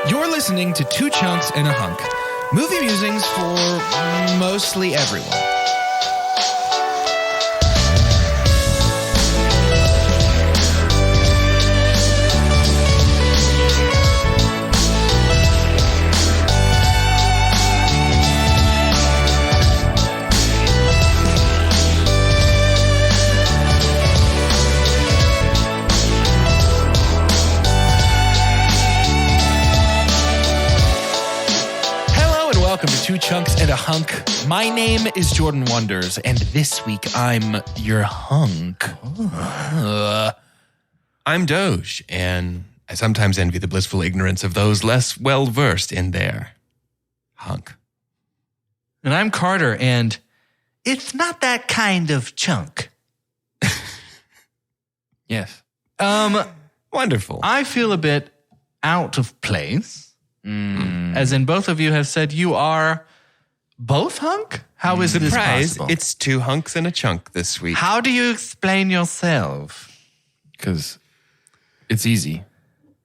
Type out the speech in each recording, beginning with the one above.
You're listening to Two Chunks and a Hunk. Movie musings for mostly everyone. Welcome to Two Chunks and a Hunk. My name is Jordan Wonders, and this week I'm your hunk. I'm Doge, and I sometimes envy the blissful ignorance of those less well-versed in their hunk. And I'm Carter, and it's not that kind of chunk. Yes. Wonderful. I feel a bit out of place. As in both of you have said you are both hunk? How is this possible? It's two hunks and a chunk this week. How do you explain yourself? Because it's easy.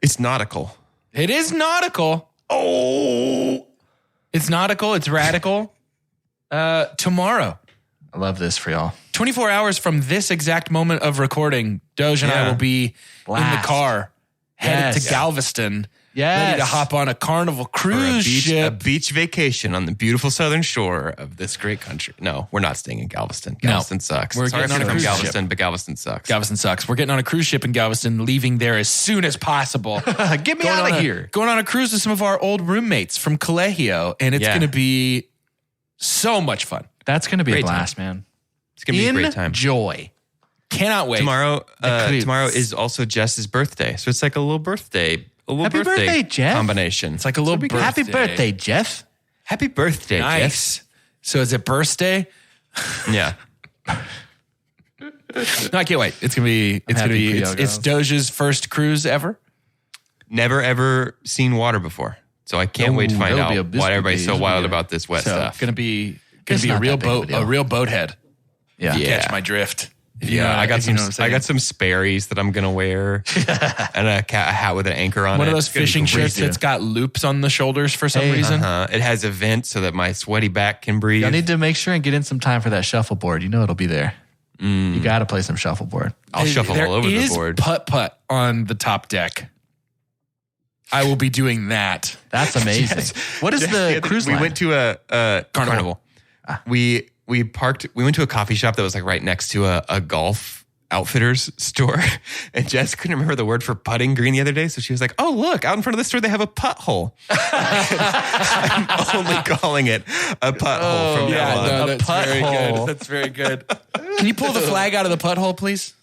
It's nautical. It is nautical. Oh! It's nautical. It's radical. Tomorrow. I love this for y'all. 24 hours from this exact moment of recording, Doge and I will be in the car, headed to Galveston. Yes. Ready to hop on a Carnival cruise ship. A beach vacation on the beautiful southern shore of this great country. No, we're not staying in Galveston. Galveston sucks. We're Sorry getting on a from cruise Galveston, ship. but Galveston sucks. Galveston sucks. We're getting on a cruise ship in Galveston, leaving there as soon as possible. Get me out of here. Going on a cruise with some of our old roommates from Colegio, and it's going to be so much fun. That's going to be Great a blast, man. It's going to be a great time. Joy. Cannot wait. Tomorrow is also Jess's birthday, so it's like a little birthday. Happy birthday, Jeff. Combination. It's like a little birthday. Happy birthday, Jeff. Happy birthday, Nice. Jeff. So is it birthday? Yeah. No, I can't wait. It's it's Doge's first cruise ever. Never ever seen water before, so I can't wait to find out why everybody's so wild about this wet stuff. Gonna be It's a not real that big of a boat, deal. a real boathead. Yeah. Catch my drift. I got some. You know what I'm saying. I got some Sperry's that I'm gonna wear, and a hat with an anchor on it. One of those It's gonna be fishing shirts crazy. that's got loops on the shoulders for some reason. It has a vent so that my sweaty back can breathe. I need to make sure and get in some time for that shuffleboard. You know it'll be there. You got to play some shuffleboard. I'll shuffle all over the board. There is putt-putt on the top deck. I will be doing that. That's amazing. What is the cruise line? We went to a carnival. We went to a coffee shop that was like right next to a golf outfitters store, and Jess couldn't remember the word for putting green the other day, so she was like, "Oh, look, out in front of the store they have a putt hole." I'm only calling it a putt hole from now on. No, that's putt very hole. good. That's very good. Can you pull the flag out of the putt hole, please?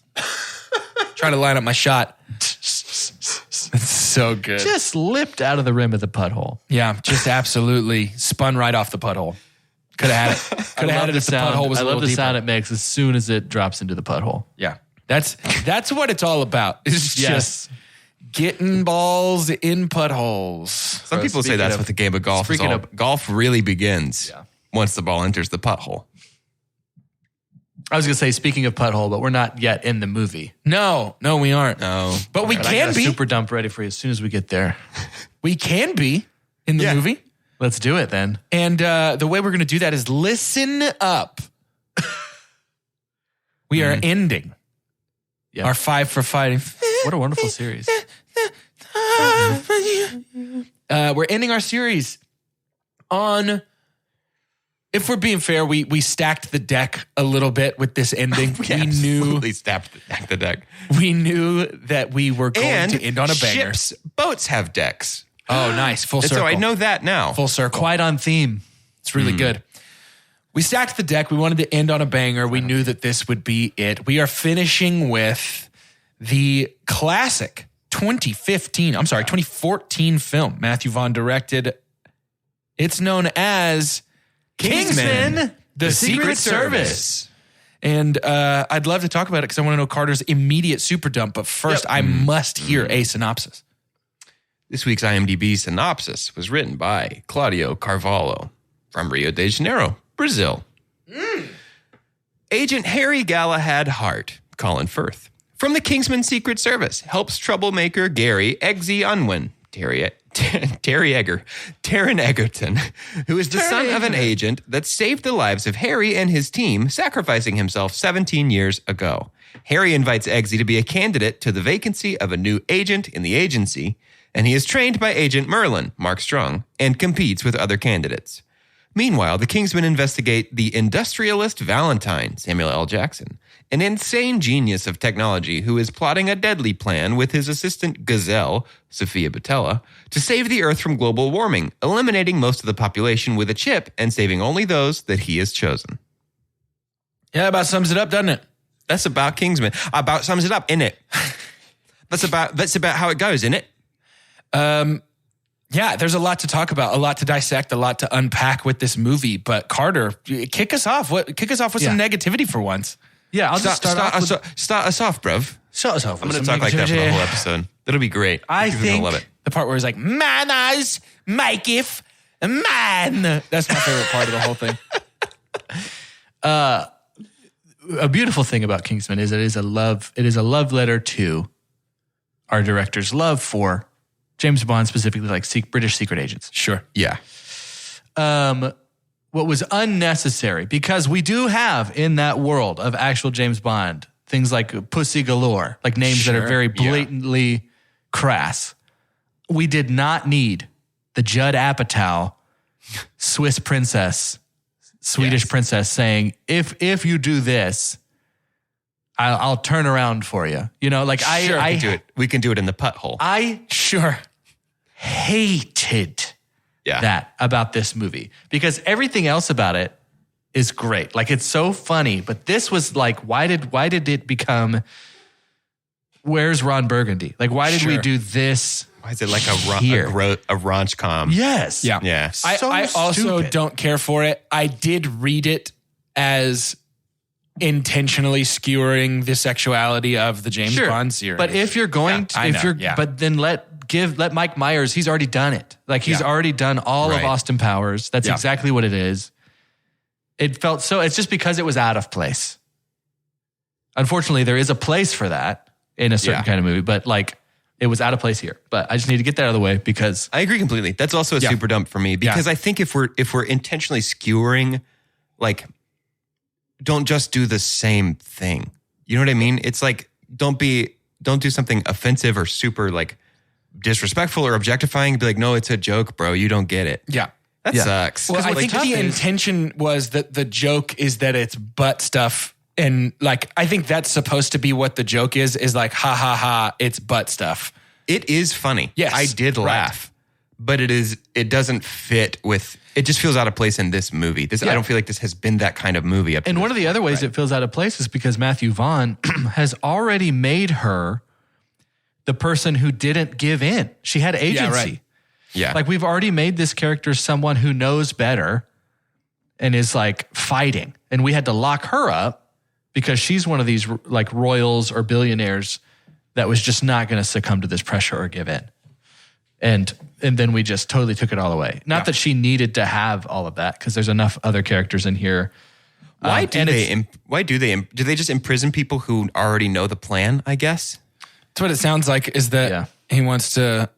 Trying to line up my shot. That's so good. Just slipped out of the rim of the putt hole. Yeah, just absolutely spun right off the putt hole. Could have had it. Could have had it if the putt hole was a I little love the deeper. sound it makes as soon as it drops into the putt hole. Yeah, that's what it's all about. It's just getting balls in putt holes. Some people say that's what the game of golf is all. Golf really begins once the ball enters the putt hole. I was going to say, speaking of putt hole, but we're not yet in the movie. No, we aren't. No, but we I can got a be. super dump ready for you as soon as we get there. We can be in the movie. Let's do it then. And the way we're going to do that is listen up. We are ending our 5 for Fighting. What a wonderful series. We're ending our series on, if we're being fair, we stacked the deck a little bit with this ending. We absolutely stacked the deck. We knew that we were going to end on a banger. Boats have decks. Oh, nice. Full circle. So I know that now. Full circle. Quite on theme. It's really good. We stacked the deck. We wanted to end on a banger. We knew that this would be it. We are finishing with the classic 2014 film Matthew Vaughn directed. It's known as Kingsman, The Secret Service. And I'd love to talk about it because I want to know Carter's immediate super dump. But first, I must hear a synopsis. This week's IMDb synopsis was written by Claudio Carvalho from Rio de Janeiro, Brazil. Agent Harry Galahad Hart, Colin Firth, from the Kingsman Secret Service, helps troublemaker Gary Eggsy Unwin Taron Egerton, who is the son of an agent that saved the lives of Harry and his team, sacrificing himself 17 years ago. Harry invites Eggsy to be a candidate to the vacancy of a new agent in the agency, and he is trained by Agent Merlin, Mark Strong, and competes with other candidates. Meanwhile, the Kingsmen investigate the industrialist Valentine, Samuel L. Jackson, an insane genius of technology who is plotting a deadly plan with his assistant Gazelle, Sophia Botella, to save the Earth from global warming, eliminating most of the population with a chip and saving only those that he has chosen. Yeah, that about sums it up, doesn't it? That's about Kingsman. About sums it up, innit? That's about how it goes, innit? Yeah, there's a lot to talk about, a lot to dissect, a lot to unpack with this movie. But Carter, kick us off. Kick us off with some negativity for once. Yeah, I'll start us off, bruv. Start us off. I'm going to talk like that for the whole episode. That'll be great. I People are think gonna love it. The part where he's like, manners, maketh man. That's my favorite part of the whole thing. A beautiful thing about Kingsman is it is a love letter to our director's love for James Bond, specifically like British secret agents. Sure. Yeah. What was unnecessary, because we do have in that world of actual James Bond things like Pussy Galore, like names that are very blatantly crass. We did not need the Judd Apatow Swiss princess, Swedish princess saying, if you do this, I'll turn around for you. You know, like I can do it. We can do it in the putt hole. I hated that about this movie, because everything else about it is great. Like, it's so funny, but this was like, why did it become, where's Ron Burgundy? Like, why did we do this? Why is it like a raunch-com? Yes. Yeah. Yeah. I also don't care for it. I did read it as intentionally skewering the sexuality of the James Bond series. But if you're going but then let Mike Myers, he's already done it. Like, he's already done all of Austin Powers. That's exactly what it is. It felt so, it's just because it was out of place. Unfortunately, there is a place for that in a certain kind of movie, but like, it was out of place here. But I just need to get that out of the way, because I agree completely. That's also a super dump for me, because I think if we're intentionally skewering, like, don't just do the same thing. You know what I mean? It's like, don't do something offensive or super like disrespectful or objectifying. Be like, no, it's a joke, bro. You don't get it. Yeah. That sucks. Well, I think the intention was that the joke is that it's butt stuff. And like, I think that's supposed to be what the joke is like, ha ha ha, it's butt stuff. It is funny. Yes. I did laugh, but it doesn't fit with, it just feels out of place in this movie. I don't feel like this has been that kind of movie up to And one of the other ways Right. it feels out of place is because Matthew Vaughn has already made her the person who didn't give in. She had agency. Yeah, right. Yeah. Like, we've already made this character someone who knows better and is like fighting. And we had to lock her up because she's one of these like royals or billionaires that was just not going to succumb to this pressure or give in. And then we just totally took it all away. Not that she needed to have all of that, because there's enough other characters in here. Why do they just imprison people who already know the plan, I guess? That's what it sounds like, is that he wants to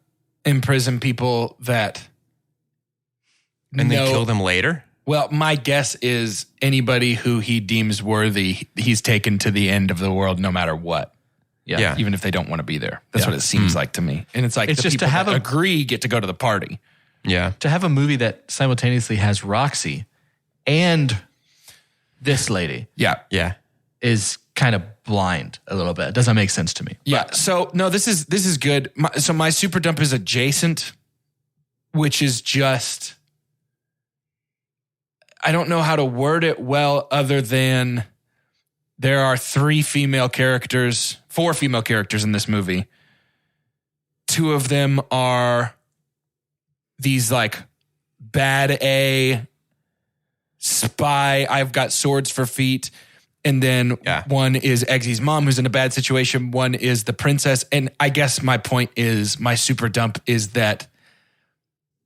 imprison people that and then kill them later? Well, my guess is anybody who he deems worthy, he's taken to the end of the world no matter what. Yeah. Even if they don't want to be there. That's what it seems like to me. And it's like, It's the just people to have that a- agree get to go to the party. Yeah. To have a movie that simultaneously has Roxy and this lady Yeah. Yeah. is kind of blind a little bit. It doesn't make sense to me. Yeah. So no, this is good. My super dump is adjacent, which is just, I don't know how to word it well, other than there are 4 female characters in this movie. 2 of them are these like bad A spy, I've got swords for feet. And then one is Eggsy's mom, who's in a bad situation. One is the princess. And I guess my point is, my super dump is that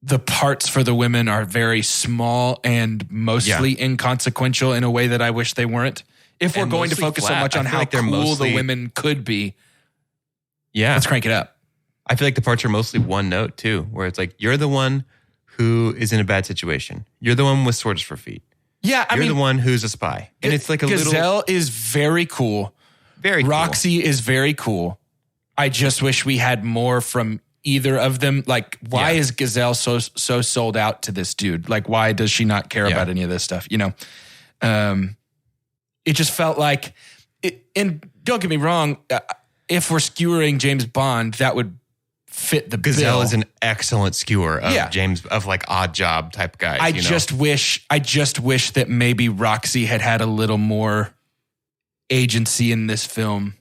the parts for the women are very small and mostly inconsequential in a way that I wish they weren't. If we're And going to mostly focus so flat. much on I feel how like they're cool mostly- the women could be, Yeah. let's crank it up. I feel like the parts are mostly one note too, where it's like, you're the one who is in a bad situation. You're the one with swords for feet. Yeah, You're the one who's a spy. And it's like a Gazelle is very cool. Very cool. Roxy is very cool. I just wish we had more from either of them. Like, why is Gazelle so sold out to this dude? Like, why does she not care about any of this stuff? You know, it just felt like it, and don't get me wrong. If we're skewering James Bond, that would fit the Gazelle bill. is an excellent skewer of James, of like odd job type guys. I just wish that maybe Roxy had a little more agency in this film.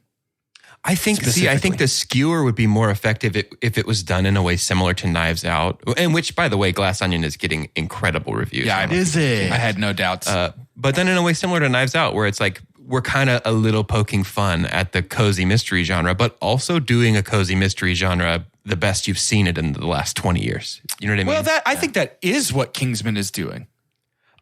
I think the skewer would be more effective if it was done in a way similar to Knives Out, and which, by the way, Glass Onion is getting incredible reviews. Yeah, is it? I had no doubts. But then in a way similar to Knives Out, where it's like we're kind of a little poking fun at the cozy mystery genre, but also doing a cozy mystery genre the best you've seen it in the last 20 years. You know what I mean? Well, I think that is what Kingsman is doing.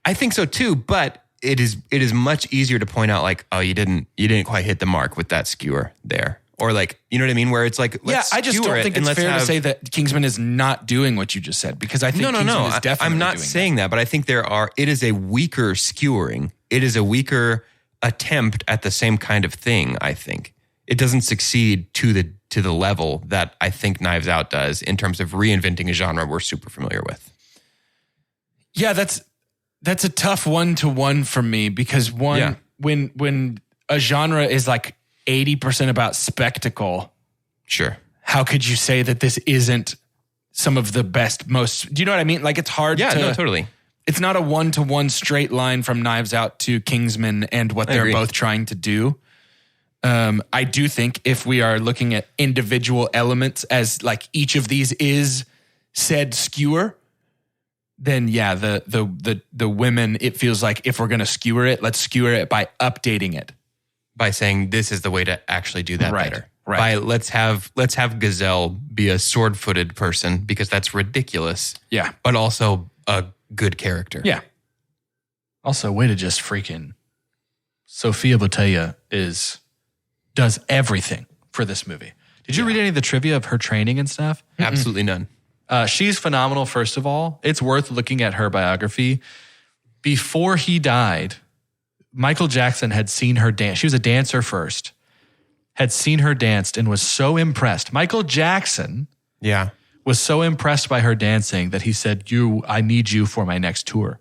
I think so too, but it is much easier to point out like, oh, you didn't quite hit the mark with that skewer there. Or like, you know what I mean? Where it's like, I just don't think it's fair to say that Kingsman is not doing what you just said, because I think Kingsman is definitely I'm not doing saying that, but I think it is a weaker skewering. It is a weaker attempt at the same kind of thing, I think. It doesn't succeed to the level that I think Knives Out does in terms of reinventing a genre we're super familiar with. Yeah, that's a tough 1-to-1 for me, because when a genre is like 80% about spectacle, sure, how could you say that this isn't some of the best, most, do you know what I mean? Like, it's hard to... Yeah, no, totally. It's not a 1-to-1 straight line from Knives Out to Kingsman and what they're both trying to do. I do think if we are looking at individual elements as like each of these is said skewer, then yeah, the women, it feels like if we're going to skewer it, let's skewer it by updating it. By saying this is the way to actually do that better. Right. By let's have Gazelle be a sword-footed person because that's ridiculous. Yeah. But also a good character. Yeah. Also, way to just freaking... Sophia Boutella does everything for this movie. Did you read any of the trivia of her training and stuff? Absolutely none. She's phenomenal, first of all. It's worth looking at her biography. Before he died, Michael Jackson had seen her dance. She was a dancer first. Had seen her danced and was so impressed. Michael Jackson was so impressed by her dancing that he said, I need you for my next tour.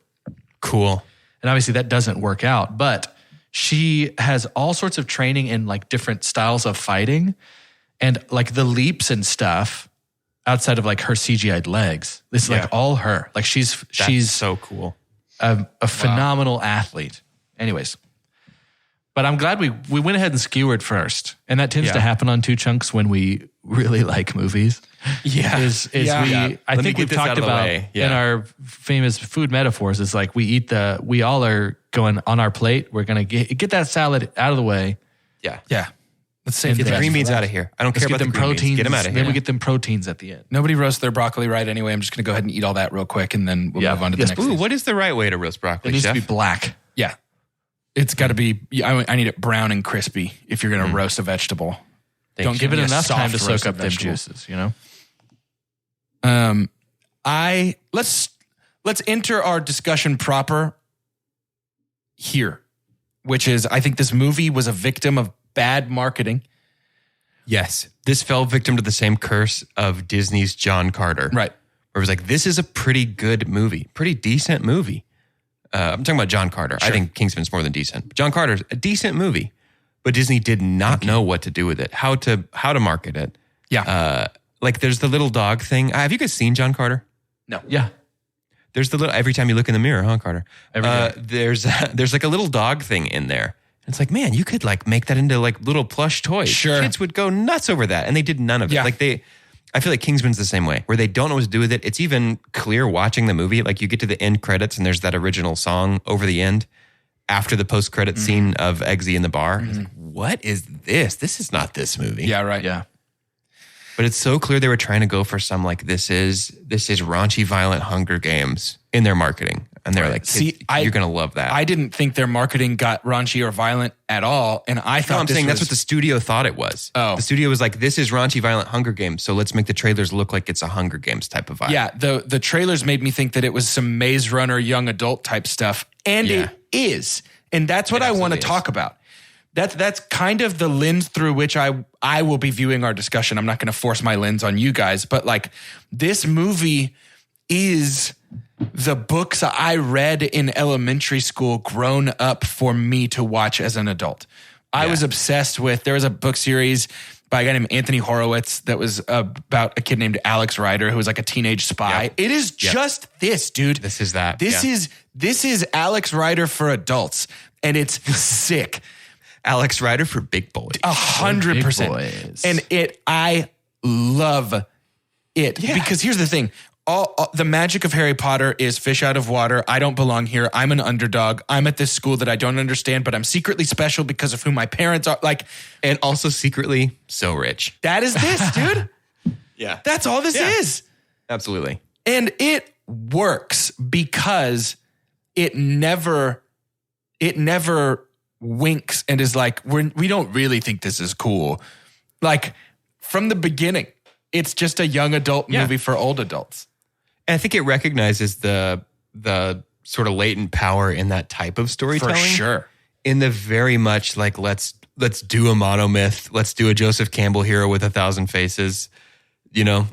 Cool. And obviously that doesn't work out, but she has all sorts of training in like different styles of fighting, and like the leaps and stuff outside of like her CGI'd legs. This is like all her. Like she's so cool. A phenomenal athlete. Anyways, but I'm glad we went ahead and skewered first, and that tends to happen on Two Chunks when we really like movies. Yeah, I think we've talked about in our famous food metaphors is like we all are going on our plate. We're gonna get that salad out of the way. Yeah. Let's save the green beans out of here. I don't care about the green beans. Get them out of here. Then we get them proteins at the end. Nobody roasts their broccoli right anyway. I'm just gonna go ahead and eat all that real quick, and then we'll move on to the next. Ooh, what is the right way to roast broccoli? It needs Chef? to be black. Yeah. It's got to be, I need it brown and crispy if you're going to roast a vegetable. Don't give it enough time to soak up them juices, you know? Let's enter our discussion proper here, which is, I think this movie was a victim of bad marketing. Yes. This fell victim to the same curse of Disney's John Carter. Right. Where it was like, this is a pretty good movie, pretty decent movie. I'm talking about John Carter. Sure. I think Kingsman's more than decent. John Carter's a decent movie, but Disney did not know what to do with it, how to market it. Yeah. Like there's the little dog thing. Have you guys seen John Carter? No. Yeah. There's the little, every time you look in the mirror, huh, Carter? Every day. There's like a little dog thing in there. And it's like, man, you could like make that into like little plush toys. Sure. Kids would go nuts over that. And they did none of it. Yeah. Like I feel like Kingsman's the same way, where they don't know what to do with it. It's even clear watching the movie. Like you get to the end credits and there's that original song over the end after the post-credit scene of Eggsy in the bar. It's like, what is this? This is not this movie. Yeah, right. Yeah. But it's so clear they were trying to go for some like, this is raunchy, violent Hunger Games in their marketing. And they're like, you're going to love that. I didn't think their marketing got raunchy or violent at all. And I thought that's what the studio thought it was. Oh. The studio was like, this is raunchy, violent Hunger Games. So let's make the trailers look like it's a Hunger Games type of vibe. Yeah. The trailers made me think that it was some Maze Runner young adult type stuff. And it is. And that's what I want to talk about. That's kind of the lens through which I will be viewing our discussion. I'm not going to force my lens on you guys, but like this movie is the books I read in elementary school grown up for me to watch as an adult. I was obsessed with, there was a book series by a guy named Anthony Horowitz that was about a kid named Alex Rider who was like a teenage spy. Yep. It is just this, dude. This is that. This is Alex Rider for adults, and it's sick. Alex Rider for big boys. 100%. And I love it because here's the thing. All the magic of Harry Potter is fish out of water. I don't belong here. I'm an underdog. I'm at this school that I don't understand, but I'm secretly special because of who my parents are. Like, and also secretly so rich. That is this, dude. Yeah. That's all this is. Absolutely. And it works because it never winks and is like, we don't really think this is cool. Like from the beginning, it's just a young adult movie for old adults. And I think it recognizes the sort of latent power in that type of storytelling. For sure. In the very much like, let's do a monomyth. Let's do a Joseph Campbell hero with 1,000 faces. You know,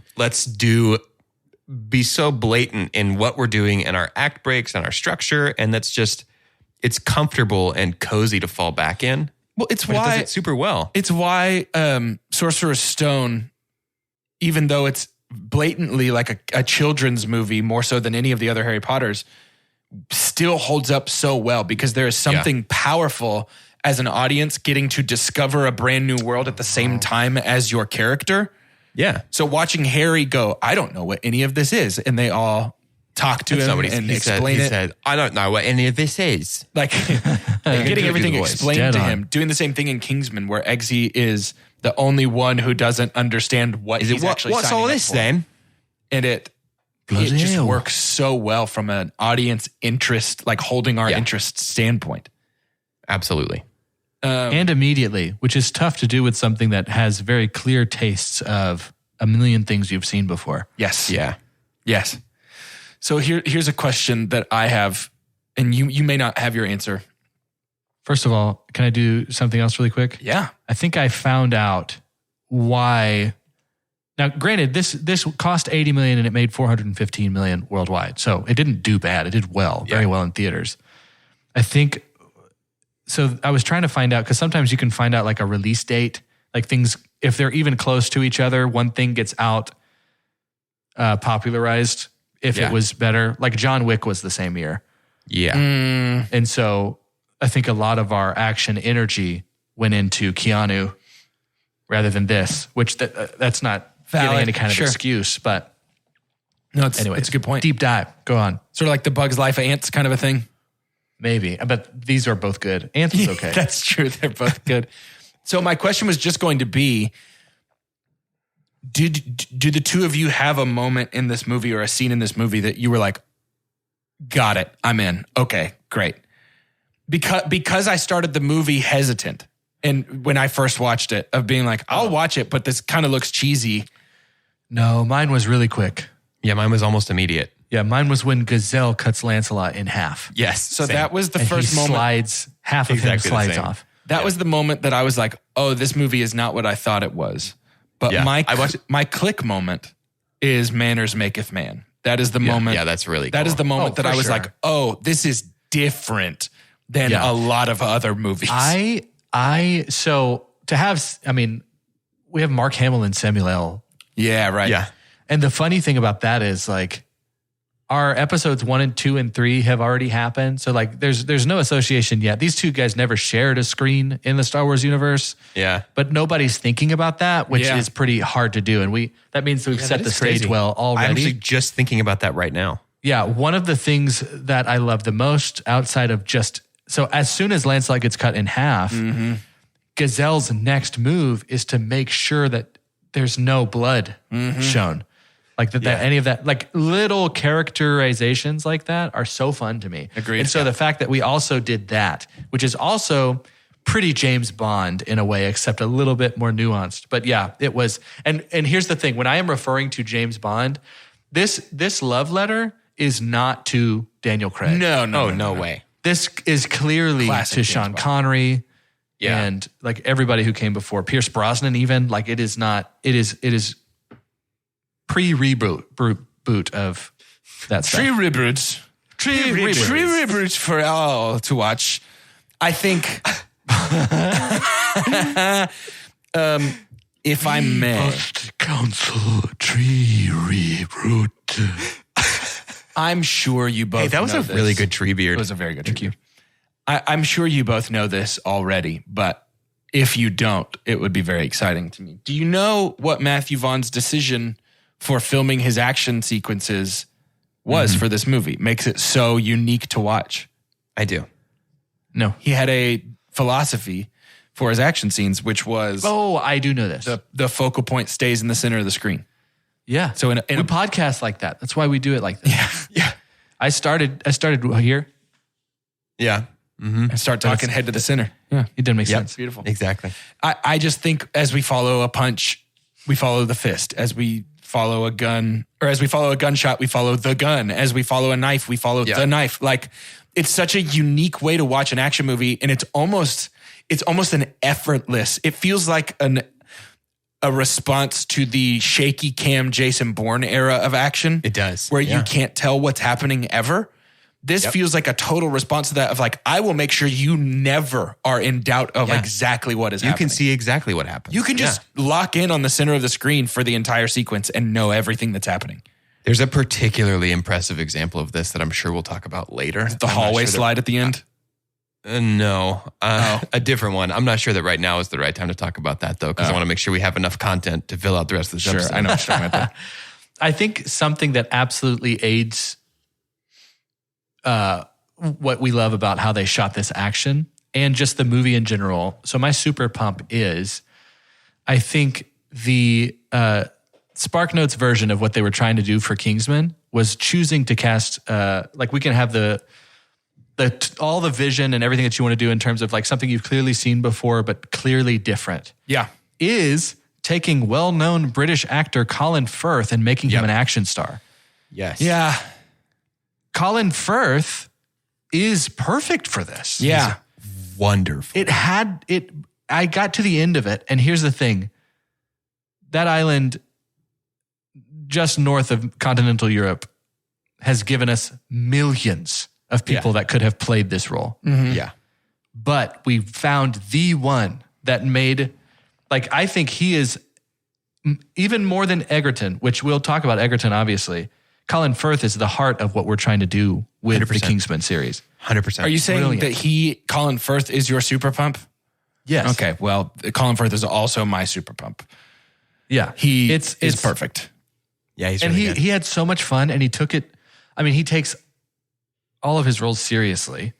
be so blatant in what we're doing and our act breaks and our structure. And that's just, it's comfortable and cozy to fall back in. Well, it does it super well. It's why Sorcerer's Stone, even though it's blatantly like a children's movie more so than any of the other Harry Potters, still holds up so well because there is something powerful as an audience getting to discover a brand new world at the same time as your character. Yeah. So watching Harry go, I don't know what any of this is. And they all talk to him and explain it. He said, I don't know what any of this is. Like getting everything explained to him. Doing the same thing in Kingsman where Eggsy is the only one who doesn't understand what he's actually what's signing all up this for. then? And it just works so well from an audience interest, like holding our interest standpoint. Absolutely. And immediately, which is tough to do with something that has very clear tastes of a million things you've seen before. Yes. Yeah. Yes. So here's a question that I have, and you may not have your answer. First of all, can I do something else really quick? Yeah. I think I found out why. Now, granted, this cost $80 million and it made $415 million worldwide. So it didn't do bad. It did well, very well in theaters. I think, so I was trying to find out, because sometimes you can find out like a release date, like things, if they're even close to each other, one thing gets out popularized if it was better. Like John Wick was the same year. Yeah. And so I think a lot of our action energy went into Keanu rather than this, which that's not giving any kind of excuse, but anyway, it's a good point. Deep dive. Go on. Sort of like the Bug's Life of Ants kind of a thing. Maybe, but these are both good. Ants is okay. That's true. They're both good. So my question was just going to be, do the two of you have a moment in this movie or a scene in this movie that you were like, got it, I'm in. Okay, great. Because I started the movie hesitant. And when I first watched it, of being like, I'll watch it, but this kind of looks cheesy. No, mine was really quick. Yeah, mine was almost immediate. Yeah, mine was when Gazelle cuts Lancelot in half. Yes. So that was the first moment. Slides, half of him slides off. That was the moment that I was like, oh, this movie is not what I thought it was. But my click moment is Manners Maketh Man. That is the moment. Yeah, that's really cool. That is the moment that I was like, oh, this is different than a lot of other movies. So to have, I mean, we have Mark Hamill and Samuel L. Yeah, right. Yeah. And the funny thing about that is like our episodes 1 and 2 and 3 have already happened. So like there's no association yet. These two guys never shared a screen in the Star Wars universe. Yeah. But nobody's thinking about that, which is pretty hard to do. And that means that we've set the stage well already. I'm actually just thinking about that right now. Yeah. One of the things that I love the most outside of so as soon as Lancelot gets cut in half, Gazelle's next move is to make sure that there's no blood shown. Like that any of that, like little characterizations like that are so fun to me. Agreed. And so the fact that we also did that, which is also pretty James Bond in a way, except a little bit more nuanced. But yeah, it was. And here's the thing: when I am referring to James Bond, this love letter is not to Daniel Craig. No way. This is clearly Classic to James Sean Bond. Connery. Yeah. And like everybody who came before, Pierce Brosnan, even like it is pre-reboot of that stuff. Tree reboots for all to watch. I think, if I may, Council tree reboot. I'm sure you both. Hey, that was know a this. really good tree beard. It was a very good. Thank you. I'm sure you both know this already, but if you don't, it would be very exciting to me. Do you know what Matthew Vaughn's decision for filming his action sequences was for this movie? Makes it so unique to watch. I do. No. He had a philosophy for his action scenes, which was Oh, I do know this. the focal point stays in the center of the screen. Yeah. So in we a podcast like that. That's why we do it like that. Yeah. I started here. Yeah. Mm-hmm. and start talking head to the center. Yeah, It didn't make Yep. sense. beautiful. Exactly. I just think as we follow a punch, we follow the fist. As we follow a gun, or as we follow a gunshot, we follow the gun. As we follow a knife, we follow the knife. Like, it's such a unique way to watch an action movie, and it's almost an effortless. It feels like a response to the shaky cam Jason Bourne era of action. It does. Where you can't tell what's happening ever. This feels like a total response to that of like, I will make sure you never are in doubt of exactly what is You happening. can see exactly what happens. You can just lock in on the center of the screen for the entire sequence and know everything that's happening. There's a particularly impressive example of this that I'm sure we'll talk about later. The hallway slide at the end. No, a different one. I'm not sure that right now is the right time to talk about that though, because I want to make sure we have enough content to fill out the rest of this episode. I know what you're talking about. I think something that absolutely aids what we love about how they shot this action and just the movie in general. So my super pump is, I think the SparkNotes version of what they were trying to do for Kingsman was choosing to cast, like we can have all the vision and everything that you want to do in terms of like something you've clearly seen before, but clearly different. Yeah. Is taking well-known British actor Colin Firth and making him an action star. Yes. Yeah. Colin Firth is perfect for this. Yeah. Wonderful. I got to the end of it, and here's the thing. That island just north of continental Europe has given us millions of people that could have played this role. Mm-hmm. Yeah. But we found the one that made, like, I think he is even more than Egerton, which we'll talk about Egerton, obviously. Colin Firth is the heart of what we're trying to do with 100%. the Kingsman series. 100%. Are you saying Brilliant. that Colin Firth is your super pump? Yes. Okay. Well, Colin Firth is also my super pump. Yeah. He is perfect. Yeah, he's And really good. he had so much fun, and he took it. I mean, he takes all of his roles seriously,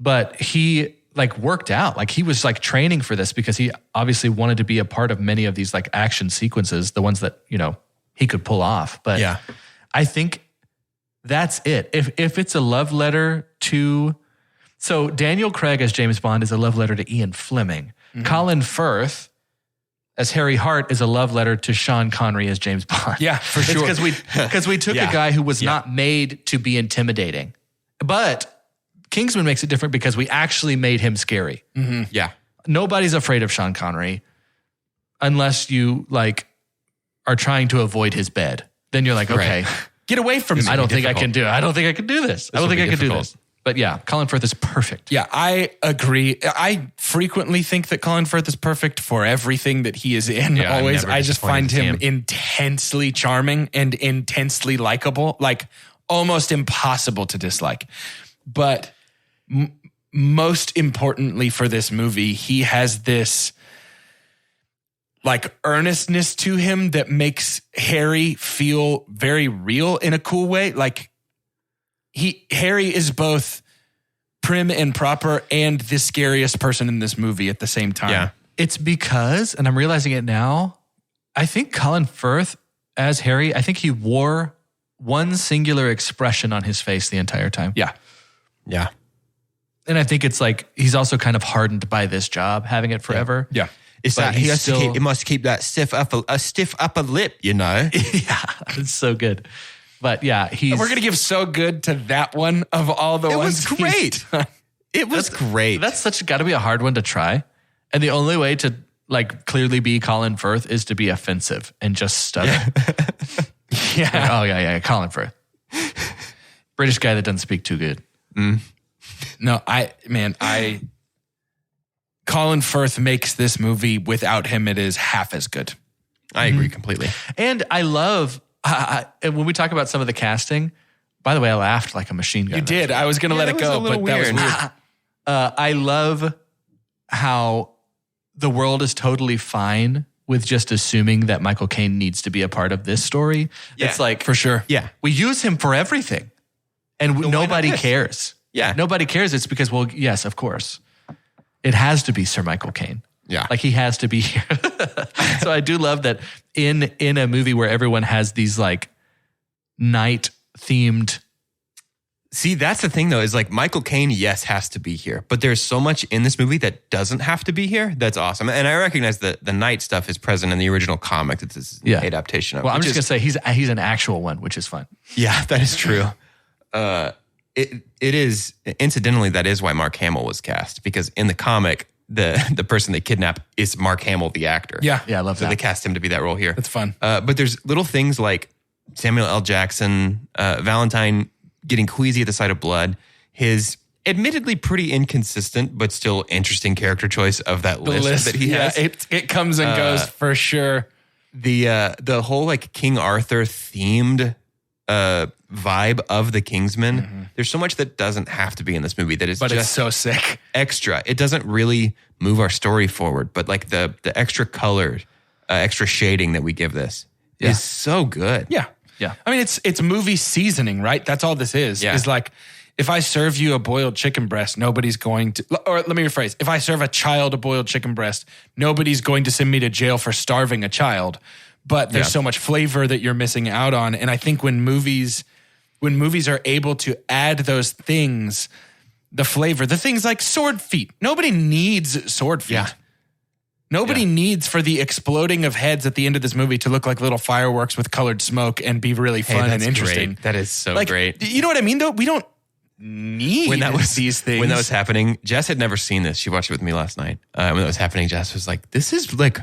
but he like worked out. Like he was like training for this because he obviously wanted to be a part of many of these like action sequences, the ones that, he could pull off. But Yeah. I think that's it. If it's a love letter to, so Daniel Craig as James Bond is a love letter to Ian Fleming. Mm-hmm. Colin Firth as Harry Hart is a love letter to Sean Connery as James Bond. Yeah, for sure. Because we took a guy who was not made to be intimidating. But Kingsman makes it different because we actually made him scary. Mm-hmm. Yeah. Nobody's afraid of Sean Connery unless you like are trying to avoid his bed. Then you're like, okay, Get away from me. I don't think I can do this. I don't think I can do this. difficult. But yeah, Colin Firth is perfect. Yeah, I agree. I frequently think that Colin Firth is perfect for everything that he is in. Yeah, I'm always. never I just find disappointed him to see him. intensely charming and intensely likable, like almost impossible to dislike. But most importantly for this movie, he has this like earnestness to him that makes Harry feel very real in a cool way. Like Harry is both prim and proper and the scariest person in this movie at the same time. Yeah. It's because, and I'm realizing it now, I think Colin Firth as Harry, I think he wore one singular expression on his face the entire time. Yeah. Yeah. And I think it's like he's also kind of hardened by this job, having it forever. Yeah. It's But like he he's has to still- keep, it must keep that stiff upper lip, you know? Yeah, it's so good. But yeah, We're going to give so good to that one of all the It ones. was he's great. done. It was great. That's got to be a hard one to try. And the only way to like clearly be Colin Firth is to be offensive and just stutter. Yeah. Like, oh yeah, Colin Firth. British guy that doesn't speak too good. No, Colin Firth makes this movie. Without him, it is half as good. I agree completely. And I love and when we talk about some of the casting. By the way, I laughed like a machine gun. You did. I was going to let that it was go, a little but that was weird. weird. I love how the world is totally fine with just assuming that Michael Caine needs to be a part of this story. Yeah, it's like, For sure. Yeah. we use him for everything. And nobody this? cares. Yeah. Nobody cares. It's because, well, yes, of course. It has to be Sir Michael Caine. Yeah. Like he has to be here. So I do love that in a movie where everyone has these like night themed. See, that's the thing though, is like Michael Caine, yes, has to be here. But there's so much in this movie that doesn't have to be here. That's awesome. And I recognize that the night stuff is present in the original comic. It's this adaptation of Well, I'm which just is- going to say he's an actual one, which is fun. Yeah, that is true. It is, incidentally, that is why Mark Hamill was cast, because in the comic, the person they kidnap is Mark Hamill, the actor. Yeah. Yeah, I love So that. they cast him to be that role here. That's fun. But there's little things like Samuel L. Jackson, Valentine getting queasy at the sight of blood, his admittedly pretty inconsistent but still interesting character choice of that list that he has. It comes and goes for sure. The whole like King Arthur themed vibe of the Kingsman. There's so much that doesn't have to be in this movie that is But just it's so sick. extra. It doesn't really move our story forward, but like the extra color, extra shading that we give this is so good. Yeah. Yeah. I mean, it's movie seasoning, right? That's all this is. Yeah. Is like, if I serve you a boiled chicken breast, nobody's going to, or let me rephrase. If I serve a child a boiled chicken breast, nobody's going to send me to jail for starving a child. But there's so much flavor that you're missing out on. And I think when movies are able to add those things, the flavor, the things like sword feet. Nobody needs sword feet. Yeah. Nobody needs for the exploding of heads at the end of this movie to look like little fireworks with colored smoke and be really fun and that's interesting. great. That is so Like, great. You know what I mean, though? We don't need these things. When that was happening, Jess had never seen this. She watched it with me last night. When that was happening, Jess was like, "This is like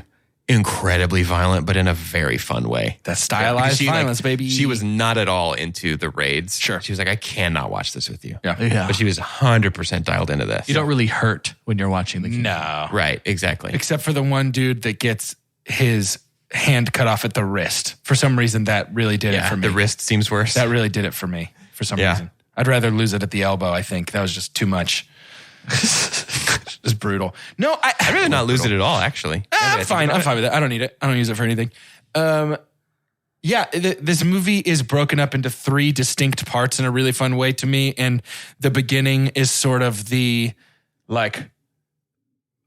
incredibly violent, but in a very fun way." That stylized Because violence, baby. She was not at all into the raids. Sure. She was like, "I cannot watch this with you." Yeah. Yeah. But she was 100% dialed into this. You don't really hurt when you're watching the Kingsman. No. Right, exactly. Except for the one dude that gets his hand cut off at the wrist. For some reason, that really did it for me. The wrist seems worse. That really did it for me for some reason. I'd rather lose it at the elbow, I think. That was just too much. Just brutal. No, I'd rather not lose it at all, actually. I'm fine. I'm fine with it. I don't need it. I don't use it for anything. This movie is broken up into 3 distinct parts in a really fun way to me. And the beginning is sort of the like,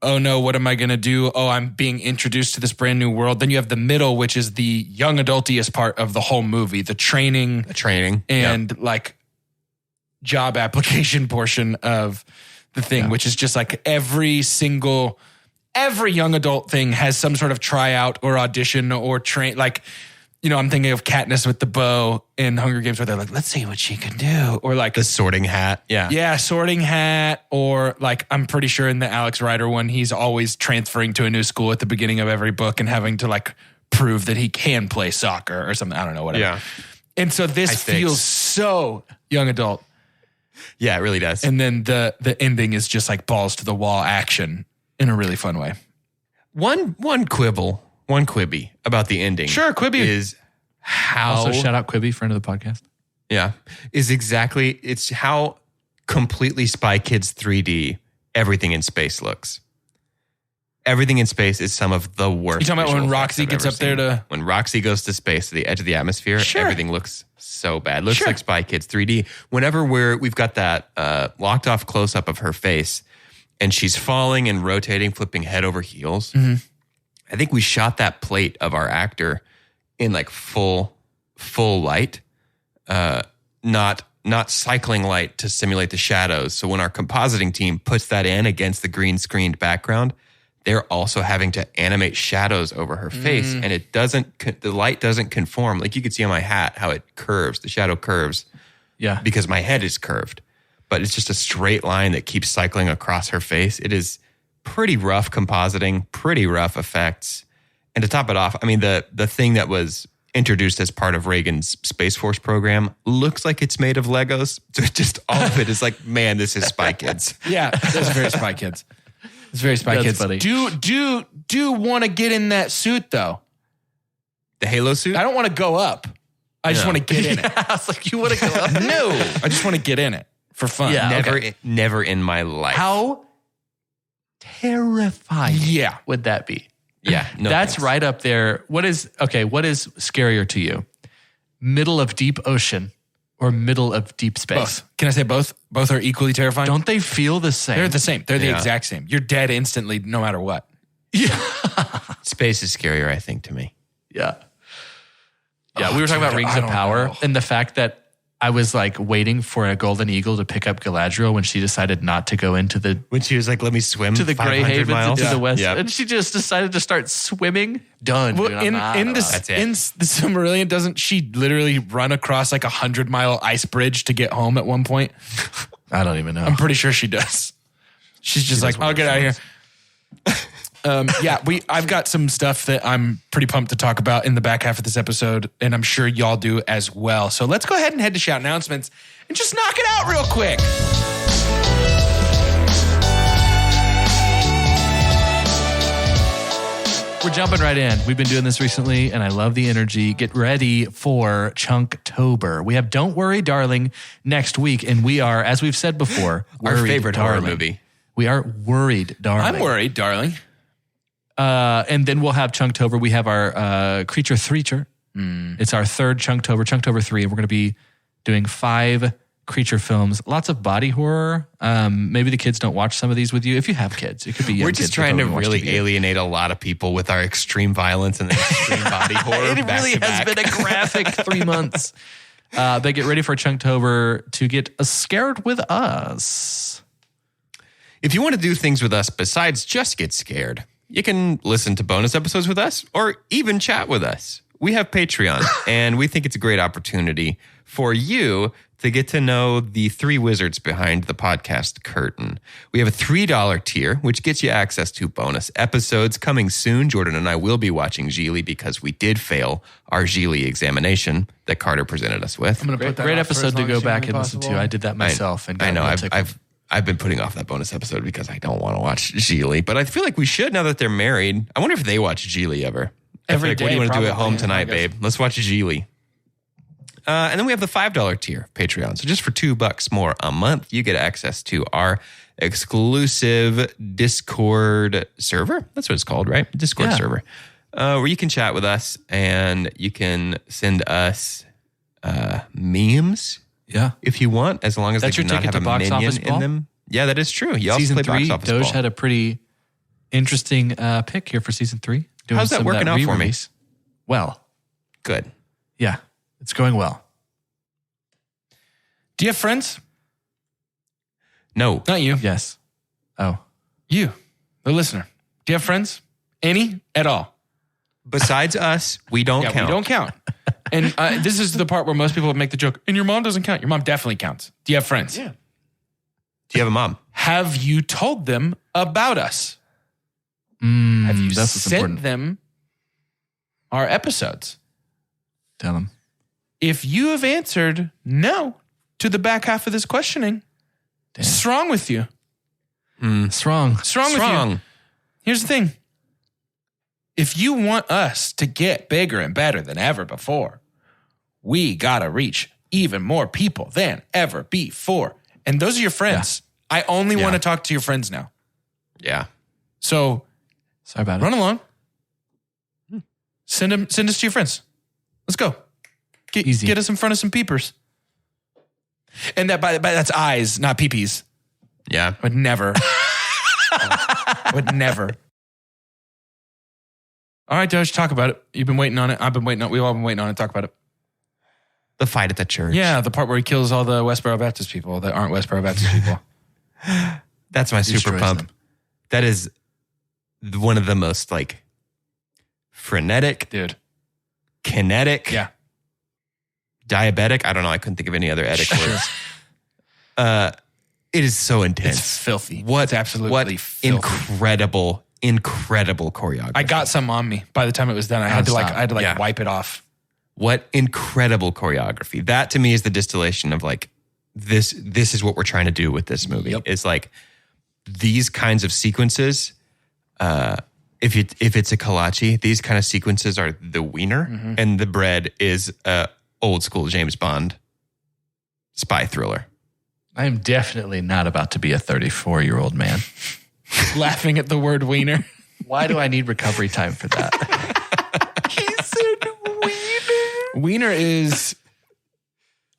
oh no, what am I going to do? Oh, I'm being introduced to this brand new world. Then you have the middle, which is the young adultiest part of the whole movie, the training and like job application portion of the thing, which is just like every young adult thing has some sort of tryout or audition or train. Like, you know, I'm thinking of Katniss with the bow in Hunger Games where they're like, let's see what she can do. Or like The Sorting Hat. yeah, Sorting Hat. Or like, I'm pretty sure in the Alex Rider one, he's always transferring to a new school at the beginning of every book and having to like prove that he can play soccer or something. I don't know, whatever. Yeah. And so this High stakes. feels so young adult. Yeah, it really does. And then the ending is just like balls to the wall action in a really fun way. One quibby about the ending. Sure, quibby. Is how Also, shout out Quibi, friend of the podcast. it's how completely Spy Kids 3D everything in space looks. Everything in space is some of the worst. You talking about visual when effects Roxy I've gets ever up there seen. to- When Roxy goes to space, to the edge of the atmosphere, Sure. everything looks so bad. Looks Sure. like Spy Kids 3D. Whenever we've got that locked off close up of her face, and she's falling and rotating, flipping head over heels. Mm-hmm. I think we shot that plate of our actor in like full light, not cycling light to simulate the shadows. So when our compositing team puts that in against the green screened background, they're also having to animate shadows over her face, and the light doesn't conform. Like you could see on my hat how it curves, the shadow curves. Yeah. Because my head is curved, but it's just a straight line that keeps cycling across her face. It is pretty rough compositing, pretty rough effects. And to top it off, I mean, the thing that was introduced as part of Reagan's Space Force program looks like it's made of Legos. So just all of it is like, man, this is Spy Kids. Yeah, that's very Spy Kids. It's very Spy Kids. Funny. Do want to get in that suit though? The Halo suit? I don't want to go up. I just want to get in it. I was like, you want to go up? No, I just want to get in it for fun. Yeah. Never in my life. How terrifying would that be? Yeah. No That's thanks. right up there. What is scarier to you? Middle of deep ocean or middle of deep space? Both. Can I say both? Both are equally terrifying. Don't they feel the same? They're the same. They're the exact same. You're dead instantly, no matter what. Yeah. Space is scarier, I think, to me. Yeah. Yeah. We were talking about Rings of Power and the fact that I was like waiting for a golden eagle to pick up Galadriel when she decided not to go into the When she was like, let me swim to the Grey Havens miles. to the west, Yeah. and she just decided to start swimming. Done. Well, dude, I'm out. in the That's it. Silmarillion, doesn't she literally run across like 100-mile ice bridge to get home at one point? I don't even know. I'm pretty sure she does. She's just like, I'll get out of here. I've got some stuff that I'm pretty pumped to talk about in the back half of this episode, and I'm sure y'all do as well. So let's go ahead and head to shout announcements and just knock it out real quick. We're jumping right in. We've been doing this recently, and I love the energy. Get ready for Chunktober. We have Don't Worry, Darling next week, and we are, as we've said before, Our Worried, favorite horror Darling. movie. We are Worried, Darling. I'm worried, darling. And then we'll have Chunktober. We have our Creature Threacher. It's our third Chunktober, Chunktober 3, and we're going to be doing 5 creature films. Lots of body horror. Maybe the kids don't watch some of these with you. If you have kids, it could be young We're kids just that trying to don't watch really TV. alienate a lot of people with our extreme violence and extreme body horror. It back really to has back. been a graphic 3 months. But get ready for Chunktober to get scared with us. If you want to do things with us besides just get scared, you can listen to bonus episodes with us or even chat with us. We have Patreon, and we think it's a great opportunity for you to get to know the 3 wizards behind the podcast curtain. We have a $3 tier, which gets you access to bonus episodes coming soon. Jordan and I will be watching Geely because we did fail our Geely examination that Carter presented us with. I'm going to put that Great off for as episode to long go as back humanly and listen to. possible. I did that myself. And I know. got real tickled. I've been putting off that bonus episode because I don't want to watch Geely, but I feel like we should now that they're married. I wonder if they watch Geely ever. Every What do day, you want to do at probably, home I tonight, guess. babe? Let's watch Geely. And then we have the $5 tier of Patreon. So just for $2 more a month, you get access to our exclusive Discord server. That's what it's called, right? Discord Yeah. server. Where you can chat with us and you can send us memes Yeah. if you want, as long as That's they your do not ticket have to a box minion office in ball? them. Yeah, that is true. You also Season play 3, box office Doge ball. had a pretty interesting pick here for season 3. Doing How's that some of working out for me? re-release. Well, Good. yeah, it's going well. Do you have friends? No. Not you. Yes. Oh, You, the listener. Do you have friends? Any at all? Besides us, we don't Yeah, count. we don't count. And this is the part where most people would make the joke, and your mom doesn't count. Your mom definitely counts. Do you have friends? Yeah. Do you have a mom? Have you told them about us? Have you that's what's sent important. them our episodes? Tell them. If you have answered no to the back half of this questioning, what's wrong with you? Strong. What's wrong with you? Here's the thing. If you want us to get bigger and better than ever before, we got to reach even more people than ever before. And those are your friends. I only want to talk to your friends now. Yeah. So Sorry about run it. along. Send us to your friends. Let's go. Easy. Get us in front of some peepers. And that by that's eyes, not peepees. Yeah. Would never. Would never. All right, Doge, talk about it. You've been waiting on it. I've been waiting on it. We've all been waiting on it. Talk about it. The fight at the church. Yeah, the part where he kills all the Westboro Baptist people that aren't Westboro Baptist people. That's my super Destroys pump. them. That is one of the most like frenetic, Dude. kinetic, Yeah. diabetic. I don't know. I couldn't think of any other etic words. It is so intense. It's filthy. What It's absolutely what filthy. incredible choreography. I got some on me by the time it was done. I had to Yeah. wipe it off. What incredible choreography. That to me is the distillation of like this is what we're trying to do with this movie. Yep. It's like these kinds of sequences, if it's a kolache, these kind of sequences are the wiener and the bread is old school James Bond spy thriller. I am definitely not about to be a 34-year-old man. Laughing at the word wiener. Why do I need recovery time for that? He said wiener. Wiener is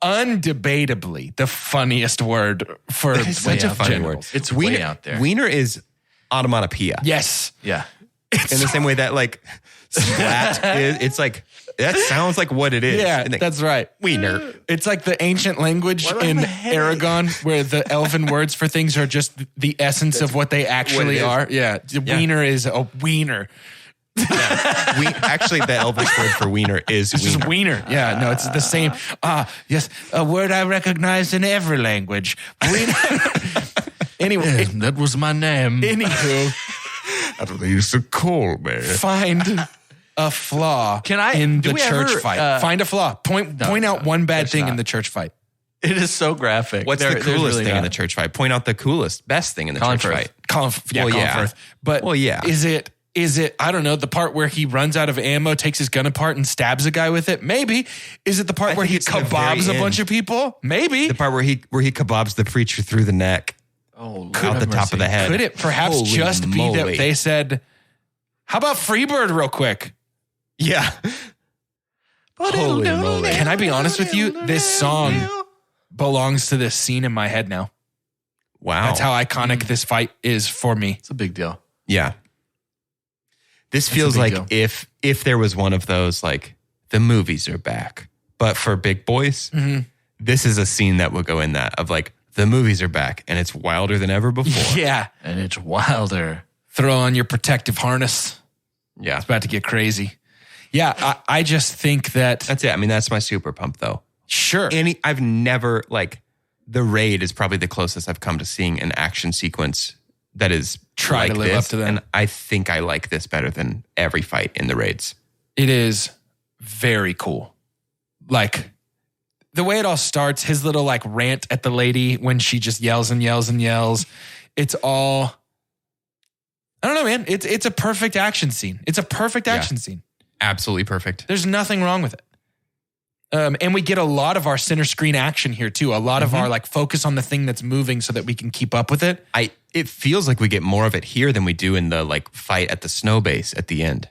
undebatably the funniest word for It's such a funny genitals. word. It's way out there. Wiener is onomatopoeia. Yes. Yeah. In the same way that like splat is, it's like, that sounds like what it is. Yeah, And, like, that's right. wiener. It's like the ancient language Why do I in have a headache? Aragon where the elven words for things are just the essence of what they actually is. are. Yeah. Wiener is a wiener. Actually, the Elvish word for wiener is It's wiener. just wiener. Yeah, no, it's the same. Yes, a word I recognize in every language. Wiener. Anyway, That was my name. anywho, I don't know, you used to call me. find a flaw in do the we church ever, fight. Find a flaw. Point out one bad thing in the church fight. It is so graphic. What's There- the there's coolest really thing in not. the church fight? Point out the coolest, best thing in the Colin church Firth. fight. Colin Firth. But Well, yeah. Is it, I don't know, the part where he runs out of ammo, takes his gun apart and stabs a guy with it? Maybe. Is it the part I where think he it's the kebabs very a bunch end. of people? Maybe. The part where he kebabs the preacher through the neck, Oh, out the top of the head. Could it perhaps Holy just be moly. that they said, how about Freebird real quick? Yeah. Holy moly. Can I be honest with you? This song belongs to this scene in my head now. Wow. That's how iconic this fight is for me. It's a big deal. Yeah. This a feels big like deal. if there was one of those, like, the movies are back, but for big boys, this is a scene that would go in that of like, the movies are back and it's wilder than ever before. Yeah. And it's wilder. Throw on your protective harness. Yeah. It's about to get crazy. Yeah, I just think that, That's it. I mean, that's my super pump though. sure. I've never, like, The Raid is probably the closest I've come to seeing an action sequence that is Try to like live this, up to that. And I think I like this better than every fight in the Raids. It is very cool. Like, the way it all starts, his little like rant at the lady when she just yells and yells and yells. It's all, I don't know, man. It's a perfect action scene. It's a perfect action scene. Absolutely perfect. There's nothing wrong with it. And we get a lot of our center screen action here too. A lot of our like focus on the thing that's moving so that we can keep up with it. It feels like we get more of it here than we do in the like fight at the snow base at the end.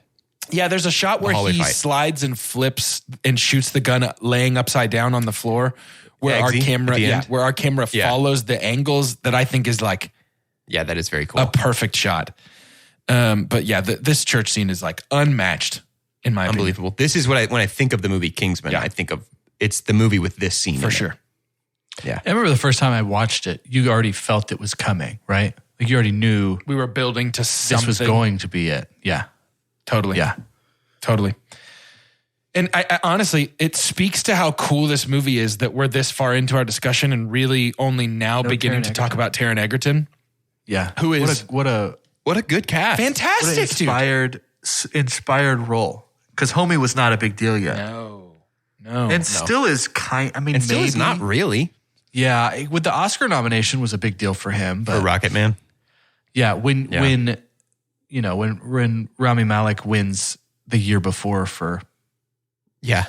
Yeah, there's a shot where hallway he fight. slides and flips and shoots the gun laying upside down on the floor, where our Eggsy at camera, the end. where our camera Yeah. follows the angles that I think is like Yeah, that is very cool. a perfect shot. But yeah, this church scene is like unmatched in my opinion. Unbelievable. This is what when I think of the movie Kingsman, I think of it's the movie with this scene For in sure. Yeah. I remember the first time I watched it, you already felt it was coming, right? Like you already knew We were building to something. this was going to be it. Yeah. Totally. Yeah. Totally. And I honestly, it speaks to how cool this movie is that we're this far into our discussion and really only now beginning Taron to talk about Taron Egerton. Yeah. Who is- what a What a good cast. Fantastic, dude. inspired role. Because Homie was not a big deal yet. No. And still is And maybe still is not really Yeah, with the Oscar nomination was a big deal for him. But for Rocket Man. yeah, when Rami Malek wins the year before for Yeah.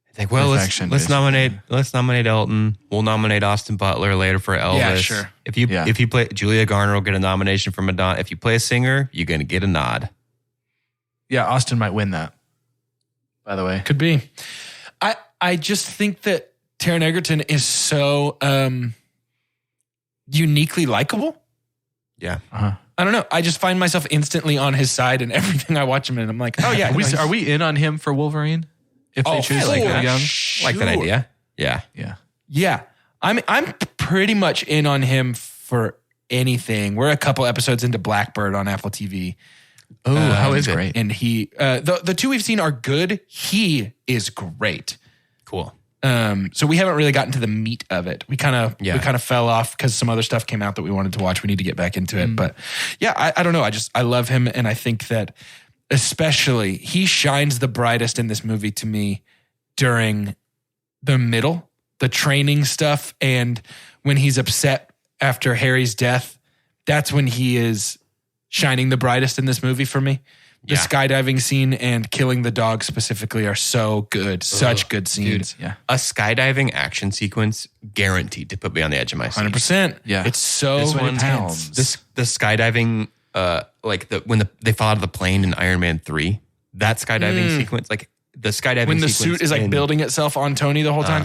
It's like, well, Perfection, let's basically. nominate Elton. We'll nominate Austin Butler later for Elvis. Yeah, sure. If you play Julia Garner will get a nomination for Madonna. If you play a singer, you're gonna get a nod. yeah, Austin might win that. By the way, Could be. I just think that Taron Egerton is so uniquely likable. Yeah. I don't know. I just find myself instantly on his side in everything I watch him in. I'm like, oh yeah. Are we in on him for Wolverine? If they choose like that. young? I like that idea. Yeah. Yeah. Yeah. I'm pretty much in on him for anything. We're a couple episodes into Blackbird on Apple TV. Oh, how is it? Great. And he, the two we've seen are good. He is great. Cool. So we haven't really gotten to the meat of it. We kind of fell off because some other stuff came out that we wanted to watch. We need to get back into it. But yeah, I don't know. I love him. And I think that especially he shines the brightest in this movie to me during the middle, the training stuff. And when he's upset after Harry's death, that's when he is shining the brightest in this movie for me. The skydiving scene and killing the dog specifically are so good. Such good scenes. Dude, a skydiving action sequence guaranteed to put me on the edge of my seat. 100%. Yeah. It's so intense. The skydiving, when they fall out of the plane in Iron Man 3, that skydiving sequence, like the skydiving when the sequence suit is like building itself on Tony the whole time.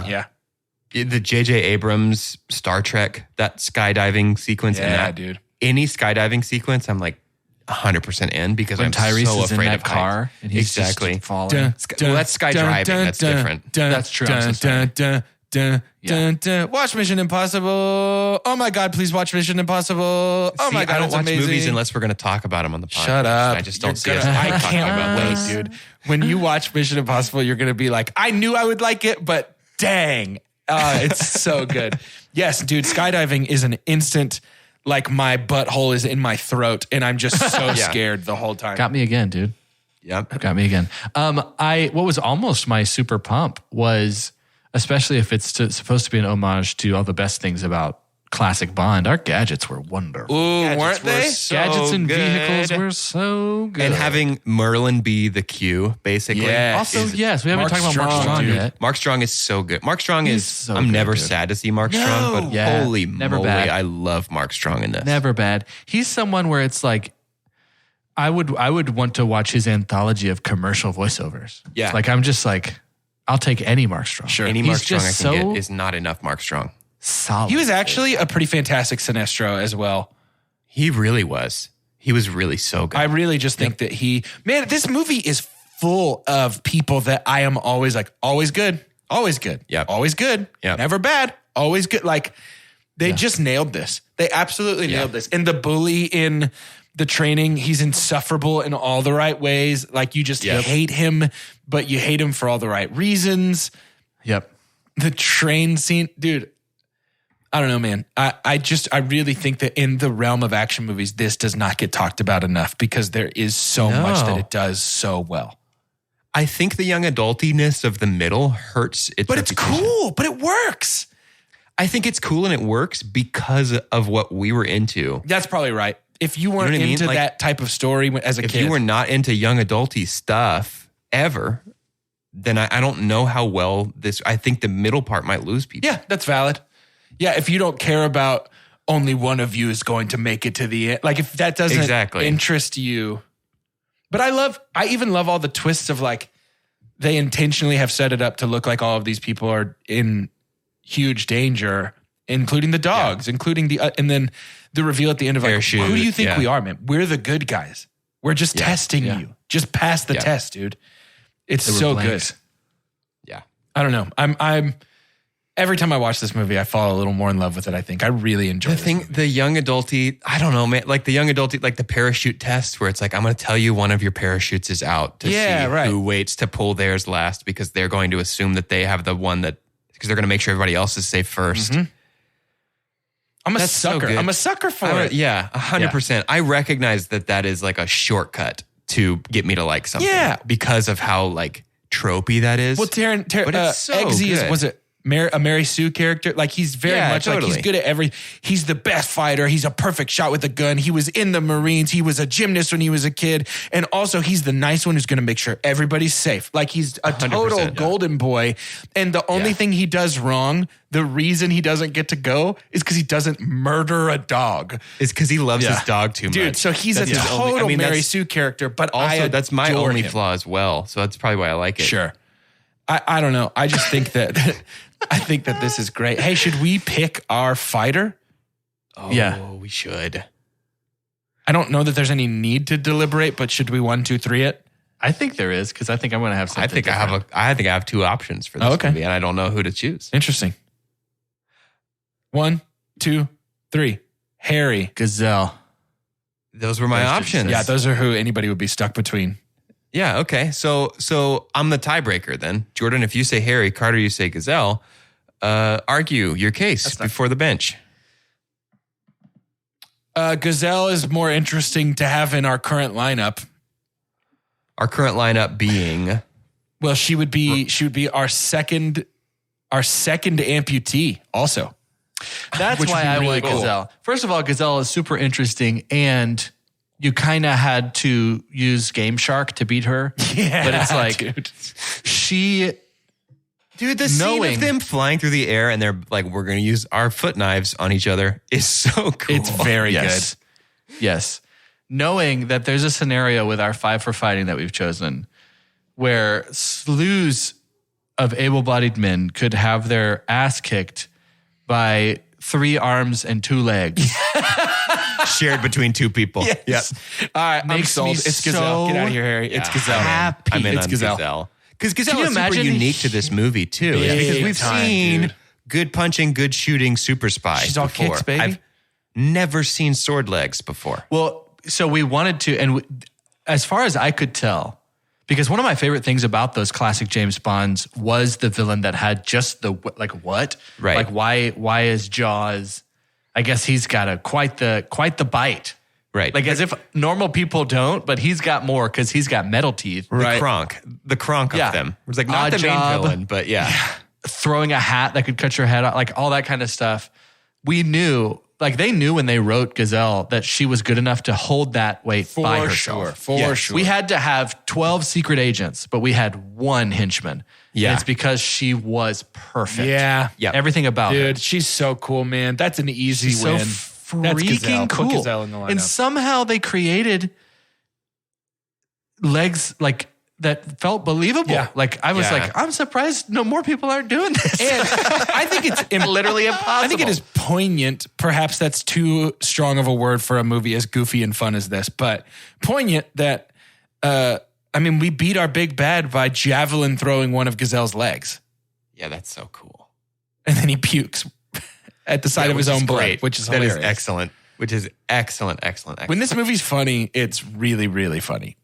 The J.J. Abrams Star Trek, that skydiving sequence. Yeah, dude. Any skydiving sequence, I'm like 100% in because when I'm Tyrese so is afraid in of that car and he's just falling. Well, that's sky driving. That's different. That's true. I'm so sorry. Watch Mission Impossible. Oh my God, please watch Mission Impossible. Oh my God, I don't it's watch amazing. movies unless we're going to talk about them on the podcast. Shut up. I just don't see You're us gonna- I talking about can't those. wait, dude. When you watch Mission Impossible, you're going to be like, I knew I would like it, but dang. It's so good. Yes, dude, skydiving is an instant, like my butthole is in my throat and I'm just so scared the whole time. Got me again, dude. Yep. Got me again. What was almost my super pump was, especially if it's supposed to be an homage to all the best things about classic Bond, our gadgets were wonderful. Ooh, weren't they? Gadgets and good. vehicles were so good. And having Merlin be the Q, basically. Yeah. also, is- yes, we haven't Mark talked about Mark Strong, Strong dude. yet. Mark Strong is so good. Mark Strong He's is, so I'm good, never dude. sad to see Mark Strong, but Yeah, holy never moly, bad. I love Mark Strong in this. Never bad. He's someone where it's like, I would want to watch his anthology of commercial voiceovers. Yeah. Like, I'm just like, I'll take any Mark Strong. Sure. Any He's Mark Strong I just can so get is not enough Mark Strong. solid. He was actually a pretty fantastic Sinestro as well. He really was. He was really so good. I really just think that this movie is full of people that I am always like, always good, always good, Yep. always good, Yep. never bad, always good. Like they just nailed this. They absolutely nailed this. And the bully in the training, he's insufferable in all the right ways. Like you just hate him, but you hate him for all the right reasons. Yep. The train scene, dude. I don't know, man. I really think that in the realm of action movies, this does not get talked about enough because there is so much that it does so well. I think the young adultiness of the middle hurts its But it's reputation. cool, but it works. I think it's cool and it works because of what we were into. That's probably right. If you weren't what I mean? into Like, that type of story as a If kid. you were not into young adulty stuff ever, then I don't know how well this, I think the middle part might lose people. Yeah, that's valid. Yeah, if you don't care about only one of you is going to make it to the end. Like if that doesn't interest you. But I even love all the twists of like, they intentionally have set it up to look like all of these people are in huge danger, including the dogs, including and then the reveal at the end of like, Parachute, who do you think we are, man? We're the good guys. We're just testing you. Just pass the test, dude. It's so good. Yeah. I don't know. I'm every time I watch this movie, I fall a little more in love with it. I think I really enjoy The young adulty, I don't know, man. Like the young adulty, like the parachute test where it's like, I'm going to tell you one of your parachutes is out to see who waits to pull theirs last because they're going to assume that they have the one because they're going to make sure everybody else is safe 1st. I'm a That's so sucker. good. I'm a sucker for it. Yeah, 100%. I recognize that is like a shortcut to get me to like something. Yeah. Because of how like tropey that is. Well, But it's so Eggsy good. was it a Mary Sue character? Like he's very much like he's good at he's the best fighter. He's a perfect shot with a gun. He was in the Marines. He was a gymnast when he was a kid. And also he's the nice one who's going to make sure everybody's safe. Like he's a total golden boy. And the only thing he does wrong, the reason he doesn't get to go is because he doesn't murder a dog. It's because he loves his dog too much. Dude, so he's a total Mary Sue character, but also that's my only him. flaw as well. So that's probably why I like it. Sure. I don't know. I just think that I think that this is great. Hey, should we pick our fighter? Oh, we should. I don't know that there's any need to deliberate, but should we 1, 2, 3 it? I think there is because I think I'm going to have something. I think I have 2 options for this movie, and I don't know who to choose. Interesting. 1, 2, 3. Harry. Gazelle. Those were my options. Yeah, those are who anybody would be stuck between. Yeah, okay. So I'm the tiebreaker then. Jordan, if you say Harry, Carter, you say Gazelle, argue your case before the bench. Gazelle is more interesting to have in our current lineup. Our current lineup being... Well, she would be our second amputee also. That's why I want Gazelle. First of all, Gazelle is super interesting, and you kind of had to use Game Shark to beat her. Yeah, but it's like dude. Dude, the scene of them flying through the air and they're like, we're going to use our foot knives on each other is so cool. It's very good. Yes. Knowing that there's a scenario with our 5 for fighting that we've chosen where slews of able-bodied men could have their ass kicked by 3 arms and 2 legs. Shared between 2 people. Yes. Yep. All right, I'm sold. It's Gazelle. Get out of here, Harry. It's Gazelle. I'm in it's on Gazelle. Because Gazelle is super unique to this movie, too. Because we've seen good punching, good shooting super spy. She's all kicks, baby. I've never seen sword legs before. Well, so we wanted to, and as far as I could tell, because one of my favorite things about those classic James Bonds was the villain that had just the, like, what? Right. Like, why is Jaws, I guess he's got quite the bite. Right. Like as if normal people don't, but he's got more because he's got metal teeth. The Kronk of them. It was like not the main villain, but yeah. Throwing a hat that could cut your head off, like all that kind of stuff. We knew, like they knew when they wrote Gazelle that she was good enough to hold that weight by herself. For sure. We had to have 12 secret agents, but we had 1 henchman. Yeah. And it's because she was perfect. Yeah. Everything about her. Dude, she's so cool, man. That's an easy She's win. So freaking cool. Put Gazelle in the lineup. And somehow they created legs like that felt believable. Yeah. Like I was like, I'm surprised no more people aren't doing this. And I think it's literally impossible. I think it is poignant. Perhaps that's too strong of a word for a movie as goofy and fun as this, but poignant that, we beat our big bad by javelin throwing one of Gazelle's legs. Yeah, that's so cool. And then he pukes at the sight of his own blood, which is hilarious. That is excellent. Which is excellent. When this movie's funny, it's really, really funny.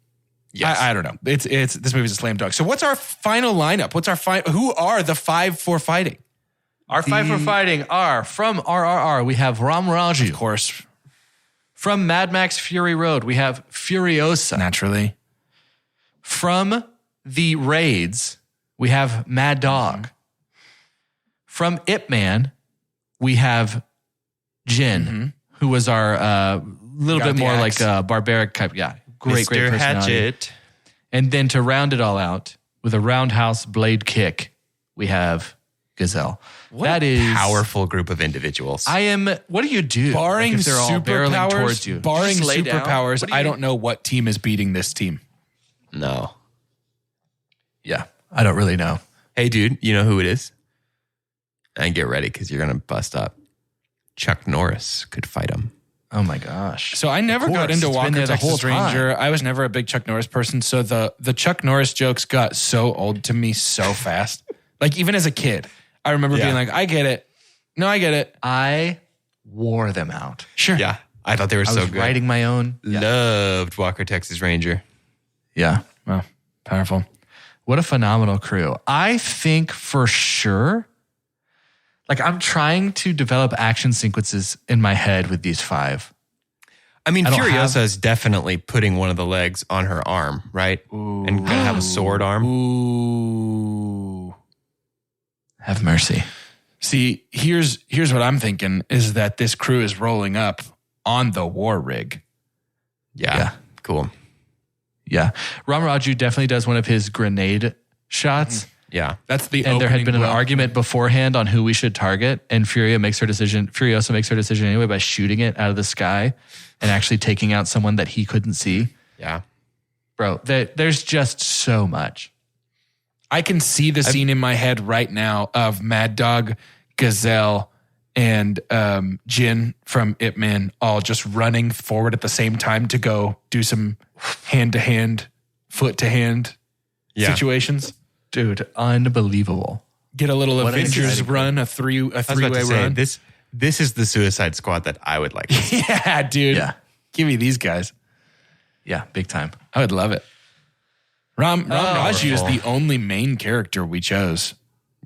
Yes. I don't know. It's this movie's a slam dunk. So what's our final lineup? Who are the 5 for fighting? Our 5 for fighting are from RRR. We have Ram Raju. Of course. From Mad Max Fury Road, we have Furiosa. Naturally. From the Raids, we have Mad Dog. From Ip Man, we have Jin, who was our little bit more like a barbaric type. Yeah, great personality. Hatchet. And then to round it all out with a roundhouse blade kick, we have Gazelle. That is powerful group of individuals. What do you do? Barring if they're all barreling towards you? Superpowers, I don't know what team is beating this team. No. Yeah, I don't really know. Hey, dude, you know who it is? And get ready because you're going to bust up. Chuck Norris could fight him. Oh my gosh. So I never got into Walker, Texas Ranger. I was never a big Chuck Norris person. So the Chuck Norris jokes got so old to me so fast. Like even as a kid, I remember being like, I get it. No, I get it. I wore them out. Sure. Yeah. I thought they were so good. Writing my own. Loved Walker, Texas Ranger. Yeah. Wow. Powerful. What a phenomenal crew. I think for sure, like I'm trying to develop action sequences in my head with these 5. I mean, Furiosa is definitely putting one of the legs on her arm, right? Ooh. And gonna have a sword arm. Ooh. Have mercy. See, here's what I'm thinking is that this crew is rolling up on the war rig. Yeah. Cool. Yeah. Ram Raju definitely does one of his grenade shots. Yeah. That's the And there had been an argument beforehand on who we should target, and Furiosa makes her decision anyway by shooting it out of the sky and actually taking out someone that he couldn't see. Yeah. Bro, there's just so much. I can see the scene in my head right now of Mad Dog, Gazelle, and Jin from Ip Man all just running forward at the same time to go do some hand-to-hand, foot-to-hand situations. Dude, unbelievable. Get a little What an Avengers exciting run, a three-way run. This is the Suicide Squad that I would like. Yeah, dude. Yeah. Give me these guys. Yeah, big time. I would love it. Ram Raju is the only main character we chose.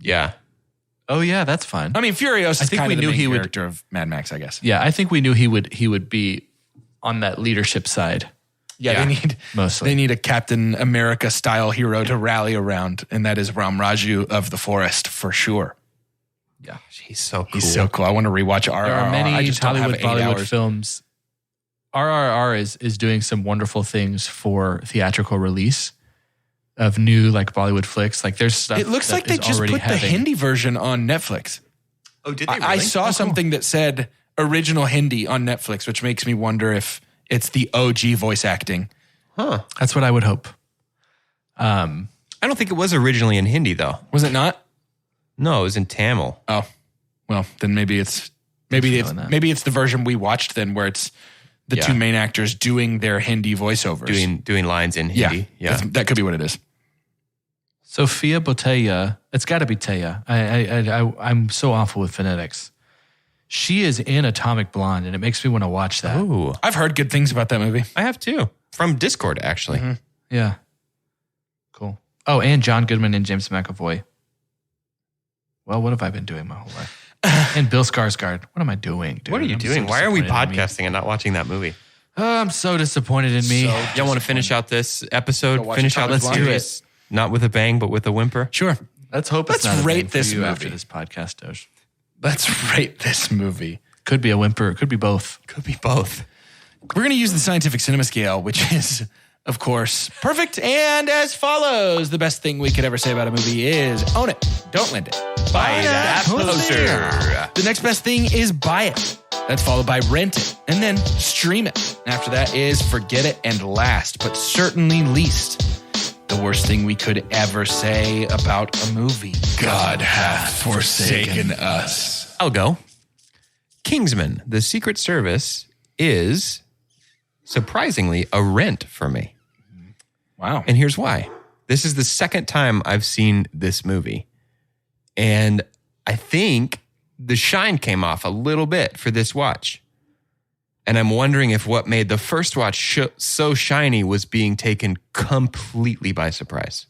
Yeah. Oh yeah, that's fine. I mean, Furious is think kind we of the knew main he would- character of Mad Max, I guess. Yeah, I think we knew he would be on that leadership side. Yeah, Mostly. they need a Captain America style hero to rally around, and that is Ram Raju of the Forest for sure. Yeah. He's so cool. He's so cool. I want to rewatch RRR. There are I many just don't have Hollywood 8 Bollywood hours. films. RRR is doing some wonderful things for theatrical release of new like Bollywood flicks. Like there's stuff. It looks that like they is just already put the having- Hindi version on Netflix. Oh, did they really? I saw something that said original Hindi on Netflix, which makes me wonder if it's the OG voice acting. Huh. That's what I would hope. I don't think it was originally in Hindi, though. Was it not? No, it was in Tamil. Oh, well, then maybe it's the version we watched then, where it's the two main actors doing their Hindi voiceovers, Doing lines in Hindi. Yeah. That could be what it is. Sophia Botella. It's got to be Taya. I'm so awful with phonetics. She is in Atomic Blonde, and it makes me want to watch that. Ooh. I've heard good things about that movie. I have too. From Discord, actually. Mm-hmm. Yeah. Cool. Oh, and John Goodman and James McAvoy. Well, what have I been doing my whole life? And Bill Skarsgård. What am I doing, dude? What are you I'm so doing? Why are we disappointed in me. podcasting and not watching that movie? Oh, I'm so disappointed in me. Y'all want to finish out this episode? watch Finish out Atomic the Blonde? series? Not with a bang, but with a whimper? Sure. Let's hope it's Let's not a rate thing for this you movie. after this podcast, Doge. Let's rate this movie. Could be a whimper. It could be both. Could be both. We're going to use the scientific cinema scale, which is, of course, perfect and as follows. The best thing we could ever say about a movie is own it, don't lend it. Buy that poster. The next best thing is buy it. That's followed by rent it and then stream it. After that is forget it, and last but certainly least, the worst thing we could ever say about a movie. God hath forsaken us. I'll go. Kingsman, the Secret Service, is surprisingly a rent for me. Wow. And here's why. This is the second time I've seen this movie. And I think the shine came off a little bit for this watch. And I'm wondering if what made the first watch so shiny was being taken completely by surprise.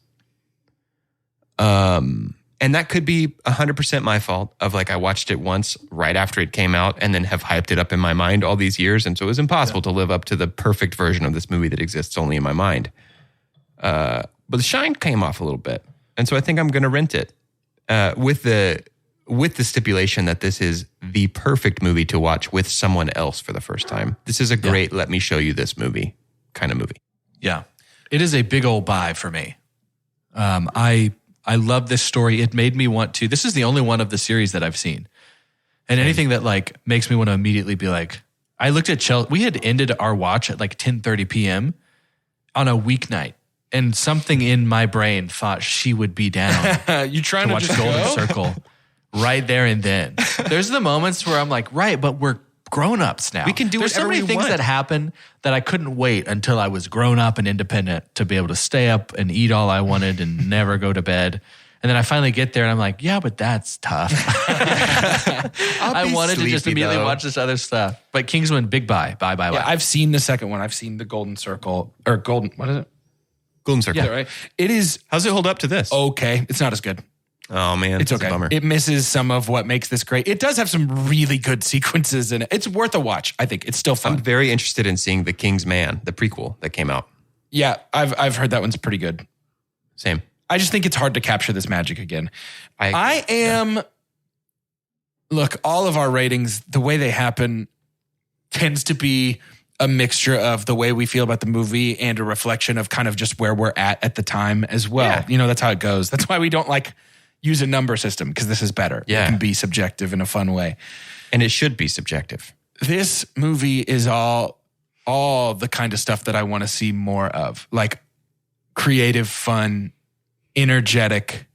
And that could be 100% my fault of like, I watched it once right after it came out and then have hyped it up in my mind all these years. And so it was impossible to live up to the perfect version of this movie that exists only in my mind. But the shine came off a little bit. And so I think I'm going to rent it with the stipulation that this is the perfect movie to watch with someone else for the first time. This is a great, let me show you this movie kind of movie. Yeah. It is a big old buy for me. I love this story. It made me want to. This is the only one of the series that I've seen. And anything that like makes me want to immediately be like, I looked at Chelsea. We had ended our watch at like 10:30 p.m. on a weeknight. And something in my brain thought she would be down You trying to to watch just Golden go? Circle right there and then. There's the moments where I'm like, right, but we're grown-ups now. We can do There's so whatever many we things want. that happen that I couldn't wait until I was grown up and independent to be able to stay up and eat all I wanted and never go to bed. And then I finally get there and I'm like, yeah, but that's tough. I wanted to just sleepy, immediately though. watch this other stuff. But Kingsman, big buy. Buy. Yeah, I've seen the second one. I've seen the Golden Circle or Golden. What is it? Golden Circle. Yeah, right. It is How's it hold up to this? okay. It's not as good. Oh man. It's a okay. bummer. It misses some of what makes this great. It does have some really good sequences in it. It's worth a watch. I think it's still I'm fun. very interested in seeing The Kingsman, the prequel that came out. Yeah, I've heard that one's pretty good. Same. I just think it's hard to capture this magic again. I I am. Look, all of our ratings, the way they happen, tends to be a mixture of the way we feel about the movie and a reflection of kind of just where we're at the time as well. Yeah. You know, that's how it goes. That's why we don't like use a number system, because this is better. Yeah. It can be subjective in a fun way. And it should be subjective. This movie is all the kind of stuff that I want to see more of, like creative, fun, energetic,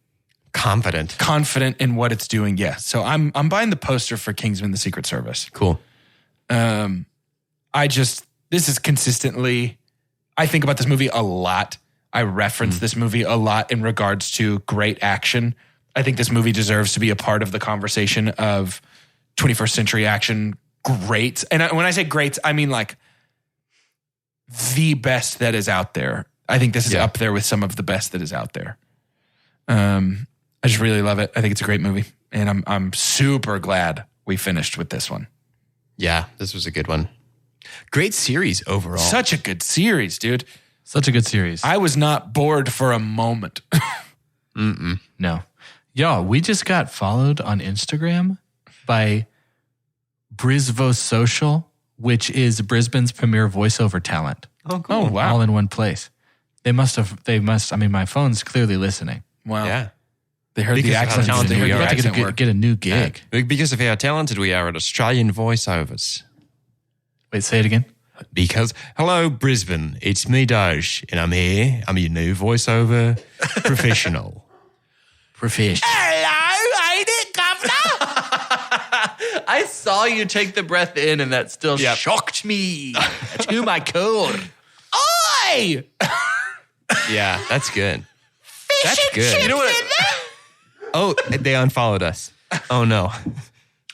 confident in what it's doing. Yeah. So I'm buying the poster for Kingsman: The Secret Service. Cool. This is consistently, I think about this movie a lot. I reference this movie a lot in regards to great action. I think this movie deserves to be a part of the conversation of 21st century action greats. And when I say greats, I mean like the best that is out there. I think this is up there with some of the best that is out there. I just really love it. I think it's a great movie. And I'm super glad we finished with this one. Yeah, this was a good one. Great series overall. Such a good series, dude. Such a good series. I was not bored for a moment. No. Yo, we just got followed on Instagram by Brisvo Social, which is Brisbane's premier voiceover talent. Oh, cool. Oh, wow. All in one place. I mean, my phone's clearly listening. Wow. Yeah. They heard Because the of how accent. talented They heard we the are. accent to work. get a new gig. Because of how talented we are at Australian voiceovers. Wait, say it again. Because, hello, Brisbane, it's me, Doge, and I'm here. I'm your new voiceover professional. Hello, ain't it, Governor? I saw you take the breath in, and that still shocked me to my core. Oi! Yeah, that's good. That's good. You know what? Oh, they unfollowed us. Oh, no.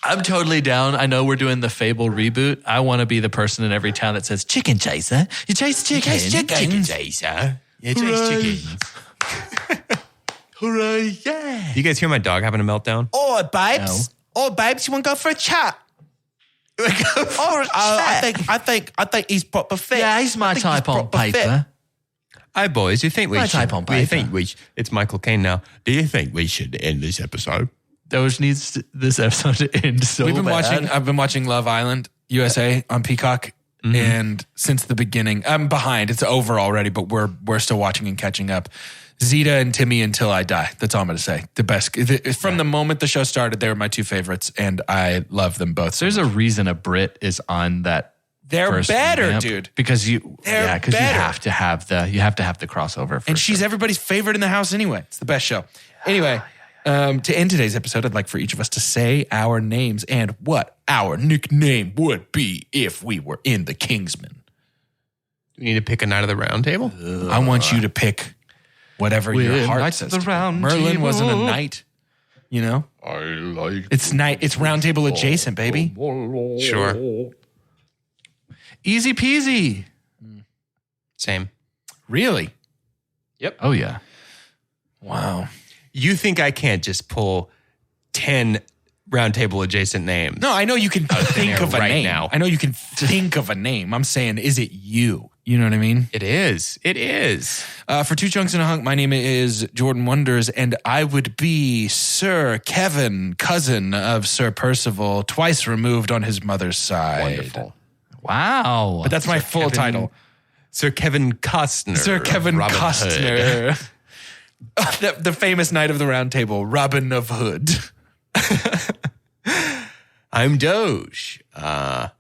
I'm totally down. I know we're doing the Fable reboot. I want to be the person in every town that says, chicken chaser. You chase chickens. Chicken chaser. Yeah, chase chickens. Hooray, yeah. You guys hear my dog having a meltdown? Oi, babes. Oi, babes, you want to go for a chat? I think he's proper fit. Yeah, he's my type on paper. Hi, boys. Do you think we My should? type on Do you paper. think it's Michael Caine now. Do you think we should end this episode? Doge needs this episode to end so bad. I've been watching Love Island USA on Peacock, and since the beginning, I'm behind. It's over already, but we're still watching and catching up. Zeta and Timmy Until I Die. That's all I'm going to say. The best. From the moment the show started, they were my two favorites, and I love them both. There's a reason a Brit is on that. They're first better, ramp, dude. Because you better. have to have the crossover. And she's everybody's favorite in the house anyway. It's the best show. Anyway, to end today's episode, I'd like for each of us to say our names and what our nickname would be if we were in the Kingsman. Do we need to pick a Knight of the Round Table? I want you to pick whatever your heart says. The round Merlin table. wasn't a knight, you know? I like It's round table adjacent, baby. Sure. Easy peasy. Same. Really? Oh, yeah. Wow. You think I can't just pull 10 round table adjacent names? No, I know you can think of a right name. now. I know you can think of a name. I'm saying, is it you? You know what I mean? It is. It is. For Two Chunks and a Hunk, my name is Jordan Wonders, and I would be Sir Kevin, cousin of Sir Percival, twice removed on his mother's side. Wonderful. Wow. But that's my full title. Sir Kevin Costner. Sir Kevin Robin Costner. Hood. the famous Knight of the Round Table, Robin of Hood. I'm Doge. But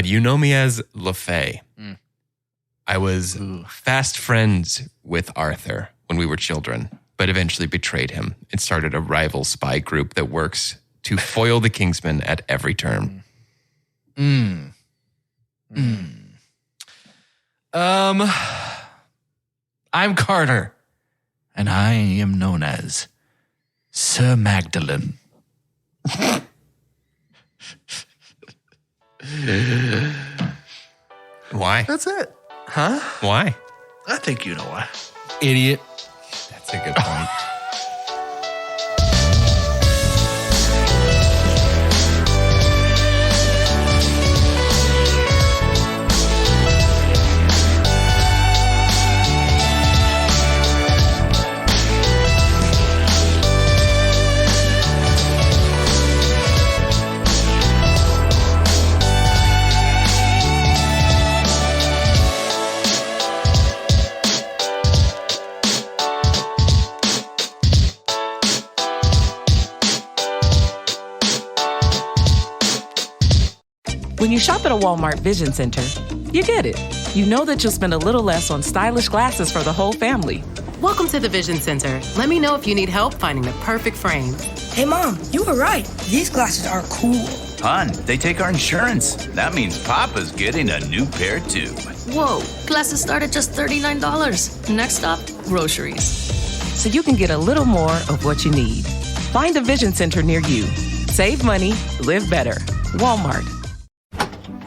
you know me as LaFay. I was fast friends with Arthur when we were children, but eventually betrayed him and started a rival spy group that works to foil the Kingsman at every turn. I'm Carter, and I am known as Sir Magdalene. Why? That's it. Huh? Why? I think you know why. Idiot. That's a good point. When you shop at a Walmart Vision Center, you get it. You know that you'll spend a little less on stylish glasses for the whole family. Welcome to the Vision Center. Let me know if you need help finding the perfect frame. Hey, Mom, you were right. These glasses are cool. Hon, they take our insurance. That means Papa's getting a new pair, too. Whoa, glasses start at just $39. Next stop, groceries. So you can get a little more of what you need. Find a Vision Center near you. Save money, live better. Walmart.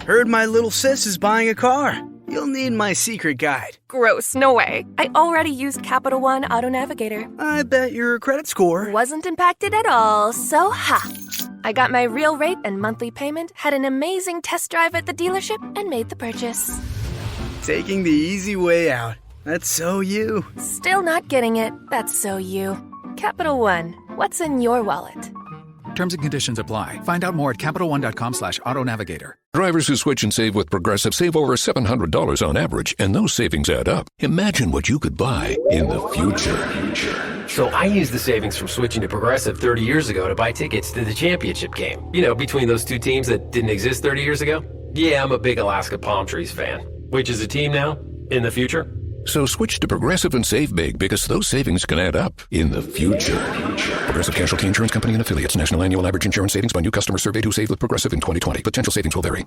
Heard my little sis is buying a car. You'll need my secret guide. Gross, no way. I already used Capital One Auto Navigator. I bet your credit score Wasn't impacted at all, so ha. I got my real rate and monthly payment, had an amazing test drive at the dealership, and made the purchase. taking the easy way out. That's so you. Still not getting it. That's so you. Capital One, what's in your wallet? Terms and conditions apply. Find out more at CapitalOne.com/autonavigator. Drivers who switch and save with Progressive save over $700 on average, and those savings add up. Imagine what you could buy in the future. So I used the savings from switching to Progressive 30 years ago to buy tickets to the championship game. You know, between those two teams that didn't exist 30 years ago. Yeah, I'm a big Alaska Palm Trees fan. Which is a team now in the future. So switch to Progressive and save big, because those savings can add up in the future. Progressive Casualty Insurance Company and affiliates. National annual average insurance savings by new customer surveyed who saved with Progressive in 2020. Potential savings will vary.